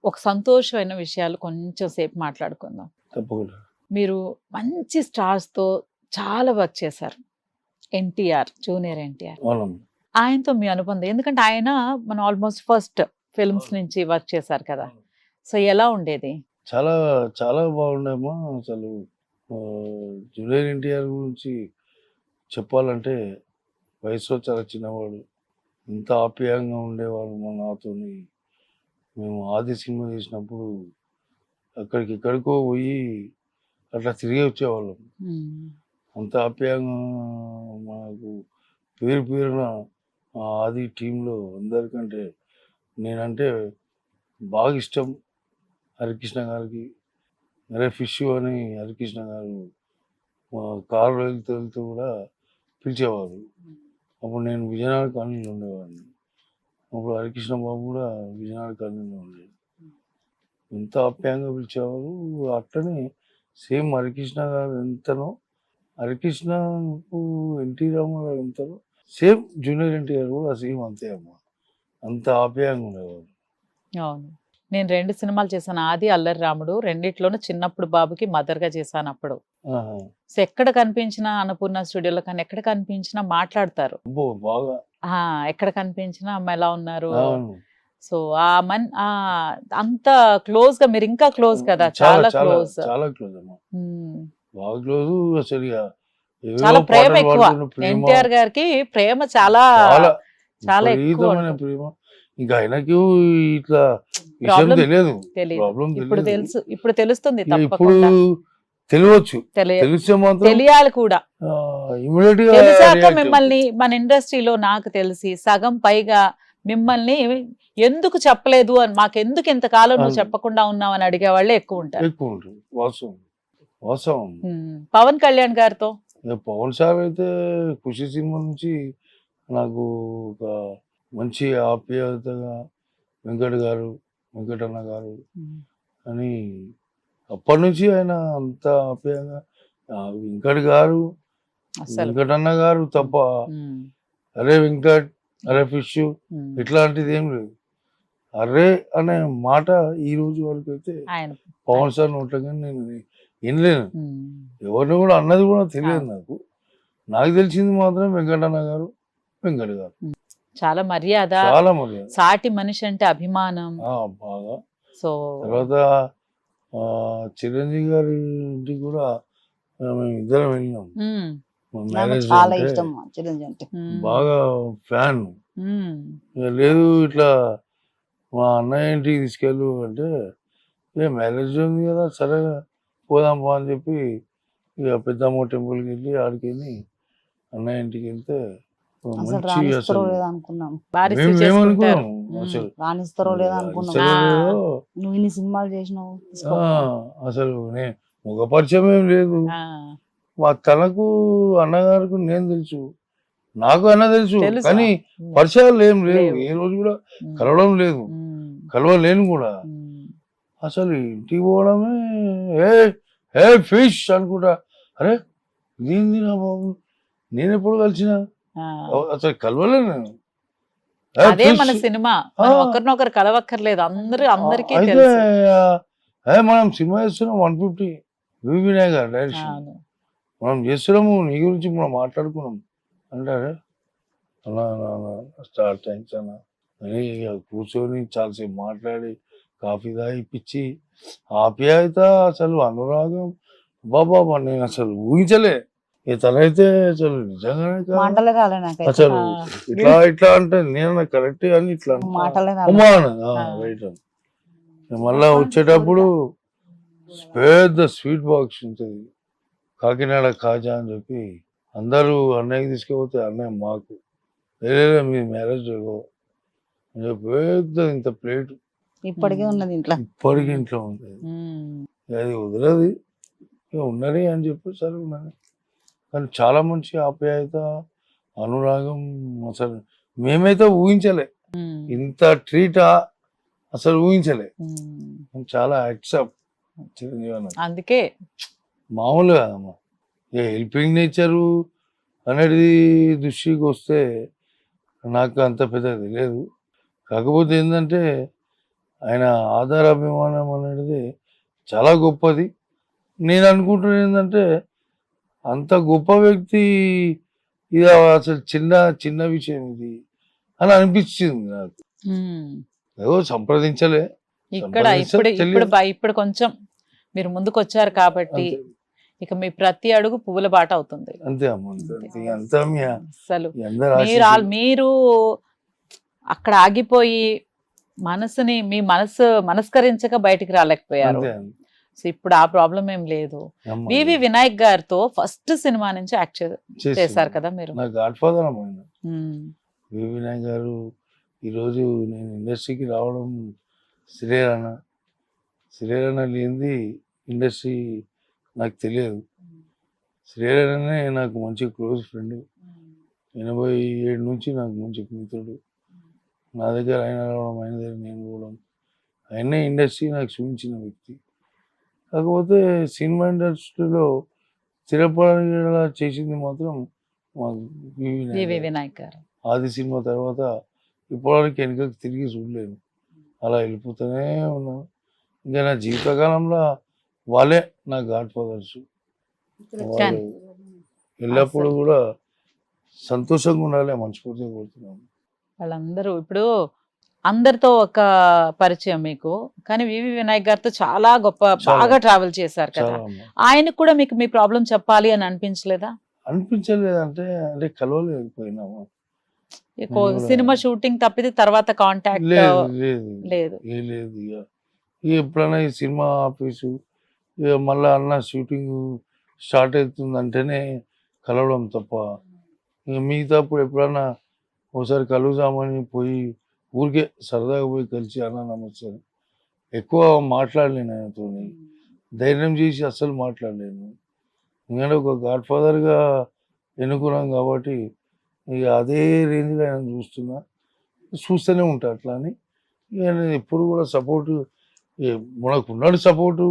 ఒక సంతోషమైన విషయాలు కొంచెం సేపు మాట్లాడుకుందాం. తప్పకుండా. మీరు మంచి స్టార్స్ తో చాలా వర్క్ చేశారు. ఎన్టీఆర్, జూనియర్ ఎన్టీఆర్, అవునమ్మా. ఆయనతో మీ అనుబంధం, ఎందుకంటే ఆయన మన ఆల్మోస్ట్ ఫస్ట్ ఫిల్మ్స్ నుంచి వర్క్ చేశారు కదా, సో ఎలా ఉండేది? చాలా చాలా బాగుండేమ్మా. అసలు జూనియర్ ఎన్టీఆర్ గురించి చెప్పాలంటే వయసులో చాలా చిన్నవాడు, ఇంత ఆప్యాయంగా ఉండేవాడు మా నాతోని. మేము ఆది సినిమా చేసినప్పుడు ఎక్కడికో పోయి అట్లా తిరిగి వచ్చేవాళ్ళం. అంత ఆప్యాయంగా మాకు పేరున ఆ ఆది టీంలో అందరికంటే నేనంటే బాగా ఇష్టం. హరికృష్ణ గారికి, అరే ఫిష్ అని హరికృష్ణ గారు కారు వెళ్తూ కూడా పిలిచేవారు. అప్పుడు నేను విజయనగర కాలనీలో ఉండేవాడిని. అప్పుడు హరికృష్ణ బాబు కూడా విజయనగర కాలనీలో ఉండేది. ఎంత ఆప్యాయంగా పిలిచేవారు. అట్లనే సేమ్ హరికృష్ణ గారు ఎంతనో, హరికృష్ణ ఎన్టీ రామారావు ఎంతనో, సేమ్ జూనియర్ ఎన్టీఆర్ కూడా సేమ్ అంతే అమ్మా. అంత ఆప్యాయంగా ఉండేవారు. అవును, నేను 2 సినిమాలు చేశాను, ఆది, అల్లరి రాముడు. రెండిట్లోనూ చిన్నప్పుడు బాబుకి మదర్ గా చేశాను అప్పుడు. ఆహా. సో ఎక్కడ కనిపించినా అన్నపూర్ణ స్టూడియోలో కానీ ఎక్కడ కనిపించినా మాట్లాడతారు. అబ్బో బాగా. ఎక్కడ కనిపించినా అమ్మ ఎలా ఉన్నారు. అవును. సో అంత క్లోజ్ గా, మీరు ఇంకా క్లోజ్ కదా, చాలా క్లోజ్. చాలా క్లోజ్ అమ్మా, బాగా క్లోజ్. అసలు ఇక ఏవేవో చాలా ప్రేమ పాటలు ఎక్కువ. పాడుకున్న ప్రేమ, ఎన్టీఆర్ గారికి ప్రేమ చాలా చాలా చాలా ఎక్కువ విపరీతమైన ఉంటుంది. ప్రేమ. ఇంకా ఆయనకి ఇట్లా విషయం ప్రాబ్లం తెలియదు, తెలియదు. ప్రాబ్లం ఇప్పుడు తెలియదు. తెలుసు, ఇప్పుడు తెలుస్తుంది ఇప్పుడు తప్పకుండా. తెలియవచ్చు, తెలిస్తే మాత్రం తెలియాలి కూడా. ఇమీడియట్ గా తెలిసాక react మిమ్మల్ని మన ఇండస్ట్రీలో నాకు తెలిసి సగం పైగా మిమ్మల్ని ఎందుకు చెప్పలేదు అని, మాకెందుకు ఇంతకాలం నువ్వు అవును. చెప్పకుండా ఉన్నావు అని అడిగే వాళ్ళే ఎక్కువ ఉంటారు. ఎక్కువ ఉంటుంది. వాస్తవం వాస్తవం. పవన్ కళ్యాణ్ గారితో ఇక పవన్ సార్ అయితే ఖుషి సినిమా నుంచి నాకు ఒక మంచి ఆప్యాయతగా వెంకటన్న గారు అని అప్పటి నుంచి ఆయన అంత ఆప్యాయంగా, అసలు వెంకటన్న గారు తప్ప అరే వెంకట్, అరే ఫిష్ ఇట్లాంటిది ఏం లేదు. అరే అనే మాట ఈ రోజు వరకు అయితే ఆయన పవన్ సార్ నోట్లగా నేను వినలేను. ఎవరిని కూడా అన్నది కూడా తెలియదు నాకు. నాకు తెలిసింది మాత్రం వెంకటన్న గారు, వెంకట్ గారు. చాలా మర్యాద, చాలా మర్యాద, సాటి మనిషి అంటే అభిమానం. బాగా. సో తర్వాత చిరంజీవి గారి ఇంటికి కూడా మేము ఇద్దరం వెళ్ళినాం. మా నాకు మ్యారేజ్ చాలా అంటే ఇష్టం చిరంజీవి అంటే. బాగా ఫ్యాన్. ఇక లేదు ఇట్లా మా అన్నయ్య ఇంటికి తీసుకెళ్ళు అంటే, ఇక మ్యారేజ్ ఉంది కదా సరే పోదాం పో అని చెప్పి ఇక పెద్దమ్మ టెంపుల్కి వెళ్ళి ఆడికి వెళ్ళి అన్నయ్య ఇంటికి వెళ్తే అసలు మంచి రాణిస్తారో అసలు లేదో అనుకున్నాం, మేమనుకున్నాం అసలు రాణిస్తారో లేదో అనుకున్నాం. అసలు నువ్వు ఇన్ని సినిమాలు చేసినావు, అసలు నేను ముఖ పరిచయం ఏం లేదు. మా తనకు అన్నగారికి నేను తెలుసు, నాకు అన్న తెలుసు, కానీ పరిచయాలు ఏం లేవు. ఏ రోజు కూడా కలవడం లేదు, కలవలేను కూడా. అసలు ఇంటికి పోవడమే ఏ ఫిష్ అనుకుంటా. అరే ఇదేంది నా బాబు, నేను ఎప్పుడు కలిసిన, అసలు కలవలేను నేను. అదే మన సినిమా, ఒకరినొకరు కలవక్కర్లేదు, అందరికీ అయితే తెలుసు. మనం సినిమా చేస్తున్నాం 150 వినాయక డైరెక్షన్ మనం చేస్తున్నాము, నీ గురించి మనం మాట్లాడుకున్నాం అంటారే అలా స్టార్ట్ థ్యాంక్స్ అన్న అని కూర్చొని చాలాసేపు మాట్లాడి కాఫీ తాగిపించి ఆప్యాయత, అసలు అనురాగం, బాబా నేను అసలు ఊహించలే. తనైతే అసలు నిజంగానే మాటలే రాలే నాకైతే. అసలు ఇట్లా అంటే నేను కరెక్ట్ అని ఇట్లా మాటలే రైట్ అని. మళ్ళా వచ్చేటప్పుడు పెద్ద స్వీట్ బాక్స్ ఉంటుంది, కాకినాడ కాజా అని చెప్పి అందరూ అన్నయ్యకి తీసుకుపోతే అన్నయ్య మాకు లేదా మీ మ్యారేజ్ పెద్ద ఇంత ప్లేట్ ఇప్పటికే ఉన్నది ఇంట్లో, ఇప్పటికి ఇంట్లో ఉంది. అది వదలది ఇక ఉన్నది అని చెప్పి సరే ఉన్నది. కానీ చాలా మంచి ఆప్యాయత, అనురాగం. అసలు మేమైతే ఊహించలే ఇంత ట్రీటా, అసలు ఊహించలే. చాలా యాక్సెప్ట్ చిరంజీవి అన్న, అందుకే మామూలుగా కాదమ్మా. హెల్పింగ్ నేచరు అనేది దృష్టికి వస్తే నాకు అంత పెద్దది లేదు. కాకపోతే ఏంటంటే ఆయన ఆధారాభిమానం అనేది చాలా గొప్పది. నేను అనుకుంటున్నా ఏంటంటే అంత గొప్ప వ్యక్తి ఇది అసలు చిన్న విషయం ఇది అని అనిపించింది నాకు. ఏదో సంప్రదించలే, ఇక్కడ ఇప్పుడు కొంచెం మీరు ముందుకు వచ్చారు కాబట్టి అంతే. ఇక మీ ప్రతి అడుగు పువ్వుల బాట అవుతుంది. అంతే అమ్మ, అంతే. అంతా అసలు అందరూ మీరు అక్కడ ఆగిపోయి మీ మనస్కరించక బయటికి రాలేకపోయారు. సో ఇప్పుడు ఆ ప్రాబ్లం ఏం లేదు. వివి వినాయక్ గారితో ఫస్ట్ సినిమా నుంచి యాక్ట్ చేశారు కదా మీరు. నా గాడ్ ఫాదర్ అమ్మ. వివి వినాయక్ గారు ఈరోజు నేను ఇండస్ట్రీకి రావడం శ్రీరణ లేనిది ఇండస్ట్రీ నాకు తెలియదు. శ్రీరణనే నాకు మంచి క్లోజ్ ఫ్రెండ్. 87 నుంచి నాకు మంచి మిత్రుడు. నా దగ్గర ఆయన రావడం, ఆయన దగ్గర నేను పోవడం, ఆయనే ఇండస్ట్రీ నాకు చూపించిన వ్యక్తి. కాకపోతే సినిమా ఇండస్ట్రీలో స్థిరపడేలా చేసింది మాత్రం మా వివి వినాయక్ గారు. ఆది సినిమా తర్వాత ఇప్పటివరకు వెనుకకి తిరిగి చూడలేను. అలా వెళ్ళిపోతూనే ఉన్నాను. ఇంకా నా జీవితకాలంలో వాళ్ళే నా గాడ్ ఫాదర్స్. వాళ్ళు ఎల్లప్పుడూ కూడా సంతోషంగా ఉండాలి, మనస్ఫూర్తిగా కోరుతున్నాను. వాళ్ళందరూ ఇప్పుడు అందరితో ఒక పరిచయం మీకు, కానీ వివి వినాయక్ గారితో చాలా బాగా ట్రావెల్ చేశారు కదా. ఆయనకు కూడా మీకు మీ ప్రాబ్లం చెప్పాలి అని అనిపించలేదా? అనిపించలేదంటే అంటే కలవలేకపోయినాము. సినిమా షూటింగ్ తప్పితే తర్వాత కాంటాక్ట్ లేదు. ఇక ఎప్పుడైనా ఈ సినిమా ఆఫీసు ఇక మళ్ళీ అన్న షూటింగ్ స్టార్ట్ అవుతుందంటేనే కలవడం తప్ప ఇక మిగతా అప్పుడు ఎప్పుడన్నా ఒకసారి కలుద్దామని పోయి ఊరికే సరదాగా పోయి కలిసి అన్న నమస్తే, ఎక్కువ మాట్లాడలేను ఆయనతో, ధైర్యం చేసి అస్సలు మాట్లాడలేను. ఎందుకంటే ఒక గాడ్ ఫాదర్గా ఎన్నుకున్నాం కాబట్టి ఇక అదే రేంజ్లో ఆయన చూస్తూనే ఉంటా. అట్లా అని ఆయన ఎప్పుడు కూడా సపోర్టు, మనకు ఉన్నాడు సపోర్టు.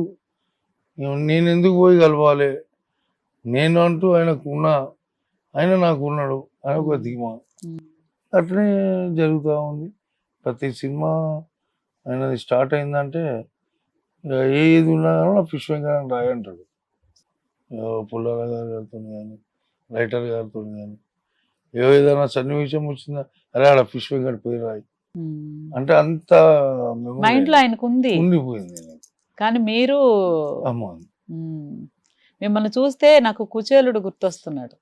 నేను ఎందుకు పోయి కలవాలి, నేను అంటూ ఆయన నాకు ఉన్నాడు, ఆయన ఒక ధీమా. అట్లనే జరుగుతూ ఉంది. ప్రతి సినిమా ఆయనది స్టార్ట్ అయిందంటే ఏది ఉన్నా కానీ ఫిష్ వెంకట రాయంటాడు. పుల్లాల గారితో కానీ రైటర్ గారితో కానీ ఏదైనా సన్నివేశం వచ్చిందా, అరే ఆడ ఫిష్ వెంకట పోయి రాయి అంటే అంత మైండ్ లో ఆయనకు ఉండిపోయింది. కానీ మీరు మిమ్మల్ని చూస్తే నాకు కుచేలుడు గుర్తొస్తున్నాడు.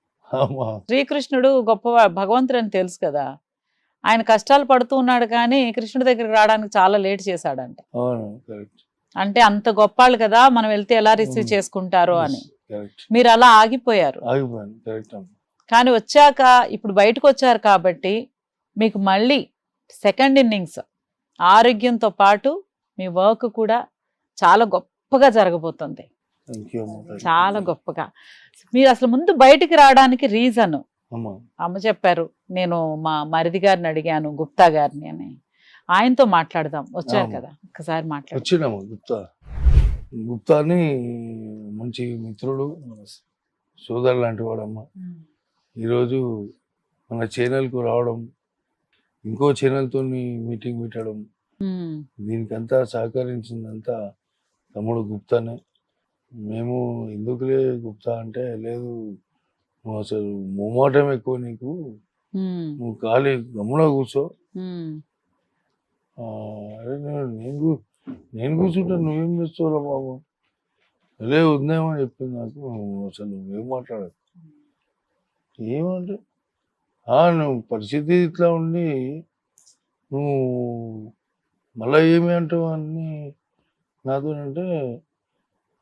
శ్రీకృష్ణుడు గొప్ప భగవంతుడు అని తెలుసు కదా, ఆయన కష్టాలు పడుతూ ఉన్నాడు కానీ కృష్ణుడి దగ్గరికి రావడానికి చాలా లేట్ చేశాడంట. అంటే అంత గొప్పాళ్ళు కదా, మనం వెళ్తే ఎలా రిసీవ్ చేసుకుంటారో అని మీరు అలా ఆగిపోయారు. కానీ వచ్చాక ఇప్పుడు బయటకు వచ్చారు కాబట్టి మీకు మళ్ళీ సెకండ్ ఇన్నింగ్స్ ఆరోగ్యంతో పాటు మీ వర్క్ కూడా చాలా గొప్పగా జరగబోతుంది. చాలా గొప్పగా. మీరు అసలు ముందు బయటికి రావడానికి రీజన్ అమ్మ చెప్పారు. నేను మా మరిది గారిని అడిగాను, గుప్తా గారిని అని. ఆయనతో మాట్లాడదాం వచ్చారు కదా, ఒక్కసారి వచ్చినాము. గుప్తాని మంచి మిత్రుడు, సోదరు లాంటి వాడమ్మా. ఈరోజు మన ఛానల్కు రావడం, ఇంకో ఛానల్తో మీటింగ్ పెట్టడం, దీనికంతా సహకరించిందంతా తమ్ముడు గుప్తానే. మేము ఎందుకులే గుప్తా అంటే, లేదు నువ్వు అసలు మొమాటం ఎక్కువ నీకు, నువ్వు ఖాళీ గమ్మున కూర్చో. అరే నేను కూర్చుంటా, నువ్వేం చేస్తావురా బాబు, అదే ఉందేమో చెప్పింది నాకు. అసలు నువ్వేం మాట్లాడదు. ఏమంటే నువ్వు పరిస్థితి ఇట్లా ఉండి నువ్వు మళ్ళీ ఏమి అంటావు అని నాతో అంటే,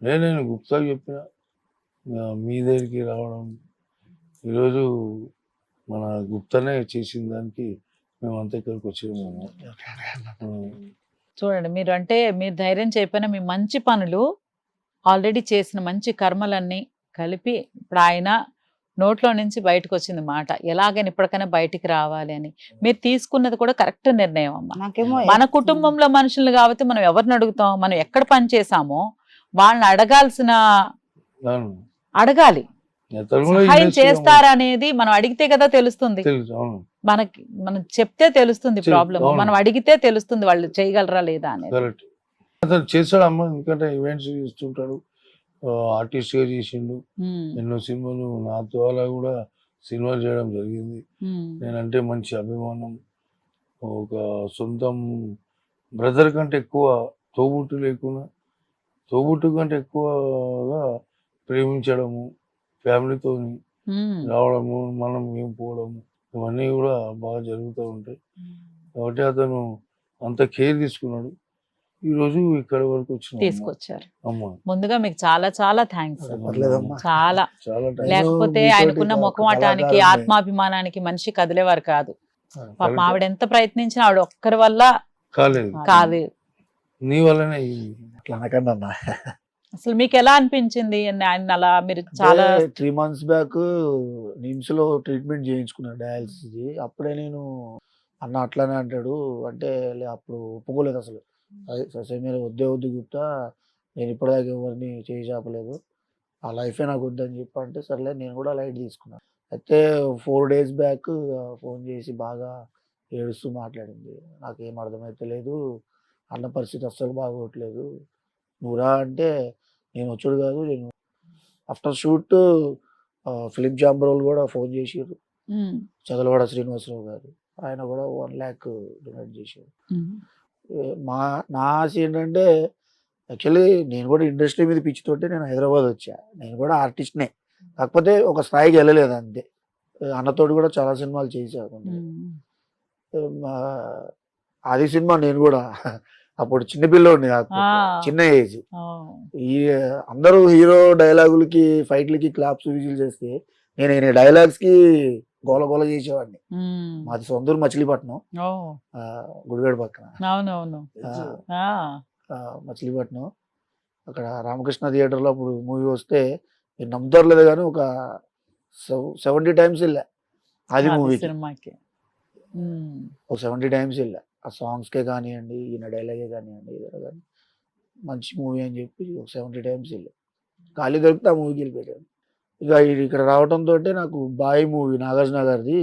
నేను గుప్తాకి చెప్పిన మీ దగ్గరికి రావడం, ఈరోజు మన గుప్తానే చేసిన దానికి మేమంతా ఇక్కడికి వచ్చాము. చూడండి, మీరు ధైర్యం చెప్పిన మీ మంచి పనులు ఆల్రెడీ చేసిన మంచి కర్మలన్నీ కలిపి ఇప్పుడు ఆయన నోట్లో నుంచి బయటకు వచ్చింది మాట, ఎలాగైనా ఇప్పటికైనా బయటికి రావాలి అని. మీరు తీసుకున్నది కూడా కరెక్ట్ నిర్ణయం అమ్మ. మన కుటుంబంలో మనుషులు కాబట్టి మనం ఎవరిని అడుగుతాం, మనం ఎక్కడ పని చేసామో వాళ్ళని అడగాలి. అతను కూడా సహాయం industry లో చేస్తారా అనేది మనం అడిగితే కదా తెలుస్తుంది. తెలుసు. అవును. మనం చెప్తే తెలుస్తుంది ప్రాబ్లం, అవును. మనం అడిగితే తెలుస్తుంది వాళ్ళు చేయగలరా లేదా అనేది. కరెక్ట్. అతను చేస్తాడు అమ్మ, ఎందుకంటే ఈవెంట్స్ చేస్తుంటాడు, ఆర్టిస్ట్ గా చేసిండు, ఎన్నో సినిమాలు నా ద్వారా కూడా సినిమాలు చేయడం జరిగింది. నేనంటే మంచి అభిమానం, ఒక సొంతం బ్రదర్ కంటే ఎక్కువ తోబుట్టు లేకుండా, తోబుట్టు కంటే ఎక్కువగా ప్రేమించడము, ఫ్యామిలీతో రావడము, మనం మేము పోవడము, ఇవన్నీ కూడా బాగా జరుగుతూ ఉంటాయి. కాబట్టి అతను అంత కేర్ తీసుకున్నాడు, ఈ రోజు ఇక్కడ వరకు వచ్చిన తీసుకొచ్చారు. అమ్మ. ముందుగా మీకు చాలా చాలా థ్యాంక్స్. పర్లేదమ్మా. చాలా చాలా థాంక్స్. లేకపోతే మీతోటి ఆయనకున్న ఒక మొఖమాటానికి కళాకారుడిని. ఆత్మాభిమానానికి మనిషి కదిలేవారు కాదు. పాపం కరెక్ట్. ఆవిడ ఎంత ప్రయత్నించినా ఆవిడ ఒక్కరి వల్ల కాలేదు, కాదు. నీ వల్లనే అట్లా అనకండి అన్న. అసలు మీకు ఎలా అనిపించింది ఆయన అలా మీరు చాలా 3 months బ్యాక్ నిమ్స్ లో ట్రీట్మెంట్ చేయించుకున్నాను, డయాలసిస్. అప్పుడే నేను అన్న అట్లానే అంటాడు అంటే అప్పుడు ఒప్పుకోలేదు అసలు. సరే మీరు వద్దు గుప్తా, నేను ఇప్పటిదాకా ఎవరిని చేయి చాపలేదు, ఆ లైఫే నాకు వద్దని చెప్పి అంటే సర్లే నేను కూడా లైట్ తీసుకున్నాను. అయితే 4 days బ్యాక్ ఫోన్ చేసి బాగా ఏడుస్తూ మాట్లాడింది. నాకేం అర్థమైతే లేదు, అన్న పరిస్థితి అస్సలు బాగోట్లేదు, నువ్వు రా అంటే నేను వచ్చాడు కాదు. నేను ఆఫ్టర్ షూట్ ఫిలిం ఛాంబర్ వాళ్ళు కూడా ఫోన్ చేసారు, చదలవాడ శ్రీనివాసరావు గారు, ఆయన కూడా 1 lakh డొనేట్ చేశారు. నా ఆశ ఏంటంటే యాక్చువల్లీ నేను కూడా ఇండస్ట్రీ మీద పిచ్చితోటి నేను హైదరాబాద్ వచ్చా, నేను కూడా ఆర్టిస్ట్నే, కాకపోతే ఒక స్థాయికి వెళ్ళలేదు అంతే. అన్నతోటి కూడా చాలా సినిమాలు చేశాను. ఆది సినిమా నేను కూడా అప్పుడు చిన్నపిల్లోడిని, చిన్న ఏజ్. ఈ అందరూ హీరో డైలాగులకి ఫైట్లకి క్లాప్స్ విజిల్ చేస్తే నేను డైలాగ్స్ కి గోల గోల చేసేవాడిని. మాది సొంతూరు మచిలీపట్నం, గుడివాడ పక్కన. అవునవును. మచిలీపట్నం అక్కడ రామకృష్ణ థియేటర్లో అప్పుడు మూవీ వస్తే మీరు నమ్ముతారు లేదు కానీ ఒక 70 times వెళ్ళా అది మూవీకి. ఒక 70 times వెళ్ళా. ఆ సాంగ్స్కే కానివ్వండి, ఈయన డైలాగే కానివ్వండి, ఏదైనా కానీ మంచి మూవీ అని చెప్పి ఒక 70 times వెళ్ళా. ఖాళీ దొరికితే ఆ మూవీకి వెళ్ళిపోయాను. ఇక ఇక్కడ రావడంతో నాకు బాయ్ మూవీ నాగార్జున గారిది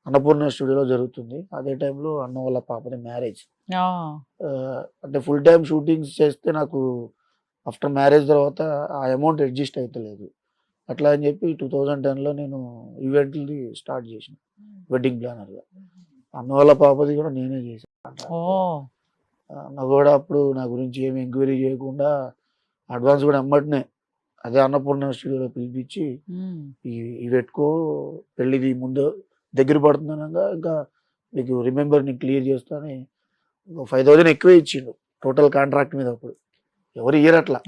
అన్నపూర్ణ స్టూడియోలో జరుగుతుంది. అదే టైంలో అన్న వాళ్ళ పాపది మ్యారేజ్. అంటే ఫుల్ టైం షూటింగ్స్ చేస్తే నాకు ఆఫ్టర్ మ్యారేజ్ తర్వాత ఆ అమౌంట్ అడ్జస్ట్ అవుతలేదు. అట్లా అని చెప్పి 2010లో నేను ఈవెంట్ని స్టార్ట్ చేసిన వెడ్డింగ్ ప్లానర్గా. అన్న వాళ్ళ పాపది కూడా నేనే చేశాను. నాకు కూడా అప్పుడు నా గురించి ఏమి ఎంక్వైరీ చేయకుండా అడ్వాన్స్ కూడా అమ్మటనే అదే అన్నపూర్ణ స్టూడియోలో పిలిపించి ఈ పెట్టుకో, పెళ్ళిది ముందు దగ్గర పడుతుందనగా ఇంకా మీకు రిమెంబర్ నేను క్లియర్ చేస్తాను 5,000 ఎక్కువ ఇచ్చిండు టోటల్ కాంట్రాక్ట్ మీద. అప్పుడు ఎవరు ఇయ్యరు అట్లా.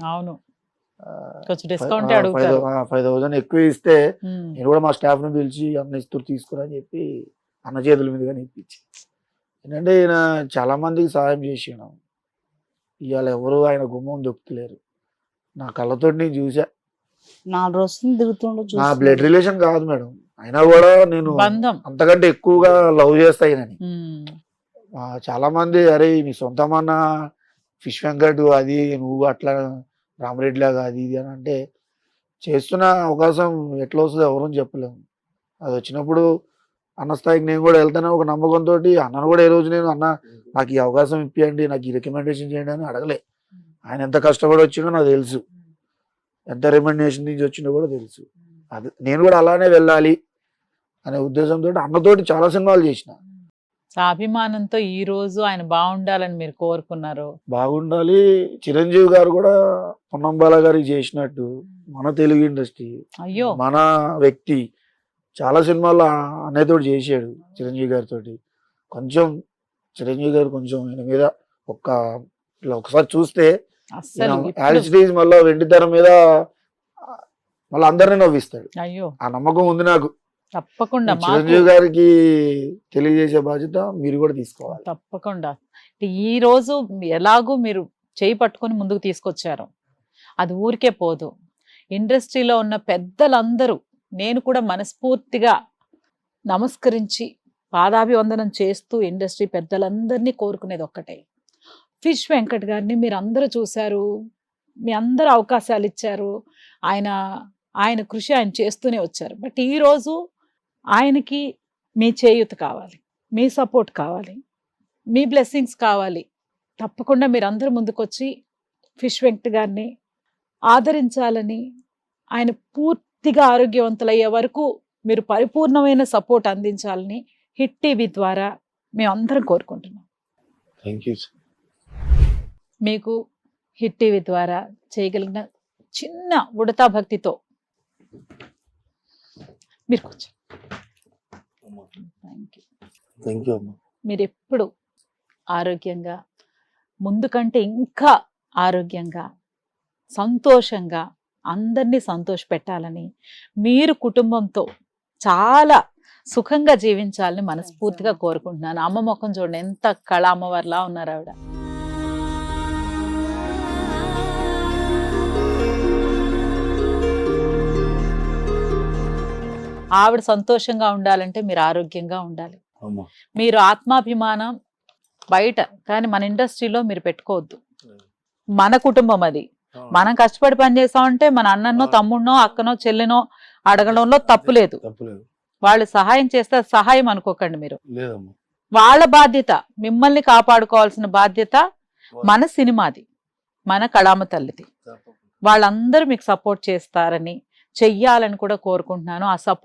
5,000 ఎక్కువ ఇస్తే నేను కూడా మా స్టాఫ్ ని పిలిచి అన్న ఇస్తూ తీసుకురా అని చెప్పి అన్న చేతుల మీదుగానే ఇప్పించి. ఏంటంటే ఈయన చాలా మందికి సహాయం చేసాను. ఇవాళ ఎవరు ఆయన గుమ్మం దొక్కుతలేరు. నా కళ్ళతో నేను చూసా. 4 రోజులు తిరుగుతుండో నా బ్లడ్ రిలేషన్ కాదు మేడం, అయినా కూడా నేను అంతకంటే ఎక్కువగా లవ్ చేస్తా ఈయనని. చాలా మంది అరే నీ సొంతమన్న ఫిష్ వెంకట్ అది నువ్వు అట్లా రామరెడ్డి లాగా అది ఇది అని అంటే చేస్తున్న అవకాశం ఎట్లా వస్తుందో ఎవరూ చెప్పలేము. అది వచ్చినప్పుడు అన్న స్థాయికి నేను కూడా వెళ్తాను ఒక నమ్మకంతో. అన్నను కూడా ఏ రోజు నేను అన్న నాకు ఈ అవకాశం ఇప్పియండి, నాకు ఈ రికమెండేషన్ చేయండి అని అడగలే. ఆయన ఎంత కష్టపడి వచ్చిందో నాకు తెలుసు, ఎంత రికమెండేషన్ నుంచి వచ్చిందో కూడా తెలుసు. అది నేను కూడా అలానే వెళ్ళాలి అనే ఉద్దేశంతో అన్నతోటి చాలా సినిమాలు చేసిన. అభిమానంతో ఈ రోజు ఆయన బాగుండాలని మీరు కోరుకున్నారు. బాగుండాలి. చిరంజీవి గారు కూడా పొన్నంబాల గారికి చేసినట్టు మన తెలుగు ఇండస్ట్రీ మన వ్యక్తి చాలా సినిమాల్లో అన్నయ్యతోటి చేసాడు చిరంజీవి గారితో. కొంచెం చిరంజీవి గారు కొంచెం ఆయన మీద ఒకసారి చూస్తే మళ్ళీ వెండితెర మీద మళ్ళీ అందరినీ నవ్విస్తాడు. ఆ నమ్మకం ఉంది నాకు. తప్పకుండా చిరంజీవి గారికి తెలియజేసే బాధ్యత మీరు కూడా తీసుకోవాలి. తప్పకుండా. ఈ రోజు ఎలాగూ మీరు చేయి పట్టుకొని ముందుకు తీసుకొచ్చారు, అది ఊరికే పోదు. ఇండస్ట్రీలో ఉన్న పెద్దలందరూ నేను కూడా మనస్ఫూర్తిగా నమస్కరించి పాదాభివందనం చేస్తూ ఇండస్ట్రీ పెద్దలందరినీ కోరుకునేది ఒక్కటే, ఫిష్ వెంకట్ గారిని మీరు అందరూ చూశారు, మీ అందరూ అవకాశాలు ఇచ్చారు. ఆయన ఆయన కృషి ఆయన చేస్తూనే వచ్చారు. బట్ ఈరోజు ఆయనకి మీ చేయూత కావాలి, మీ సపోర్ట్ కావాలి, మీ బ్లెస్సింగ్స్ కావాలి. తప్పకుండా మీరు అందరూ ముందుకొచ్చి ఫిష్ వెంకట్ గారిని ఆదరించాలని, ఆయన పూర్తిగా ఆరోగ్యవంతులయ్యే వరకు మీరు పరిపూర్ణమైన సపోర్ట్ అందించాలని హిట్ టీవీ ద్వారా మేము అందరం కోరుకుంటున్నాం. Thank you. మీకు హిట్ టీవీ ద్వారా చేయగలిగిన చిన్న ఉడతా భక్తితో మీరు కూర్చో. థ్యాంక్ యూ అమ్మా. మీరు ఎప్పుడు ఆరోగ్యంగా, ముందు కంటే ఇంకా ఆరోగ్యంగా, సంతోషంగా అందరినీ సంతోష పెట్టాలని, మీరు కుటుంబంతో చాలా సుఖంగా జీవించాలని మనస్ఫూర్తిగా కోరుకుంటున్నాను. అమ్మ ముఖం చూడండి, ఎంత కళ అమ్మవారిలా ఉన్నారు ఆవిడ. ఆవిడ సంతోషంగా ఉండాలంటే మీరు ఆరోగ్యంగా ఉండాలి. అమ్మా. మీరు ఆత్మాభిమానం బయట, కానీ మన ఇండస్ట్రీలో మీరు పెట్టుకోవద్దు. మన కుటుంబం అది. మనం కష్టపడి పని చేసామంటే మన అన్ననో తమ్ముడినో అక్కనో చెల్లినో అడగడంలో తప్పు లేదు. తప్పులేదు. వాళ్ళు సహాయం చేస్తే అది సహాయం అనుకోకండి మీరు. లేదమ్మా. వాళ్ళ బాధ్యత, మిమ్మల్ని కాపాడుకోవాల్సిన బాధ్యత మన సినిమాది, మన కళామ తల్లిది. వాళ్ళందరూ మీకు సపోర్ట్ చేస్తారని, చెయ్యాలని కూడా కోరుకుంటున్నాను. ఆ సపోర్ట్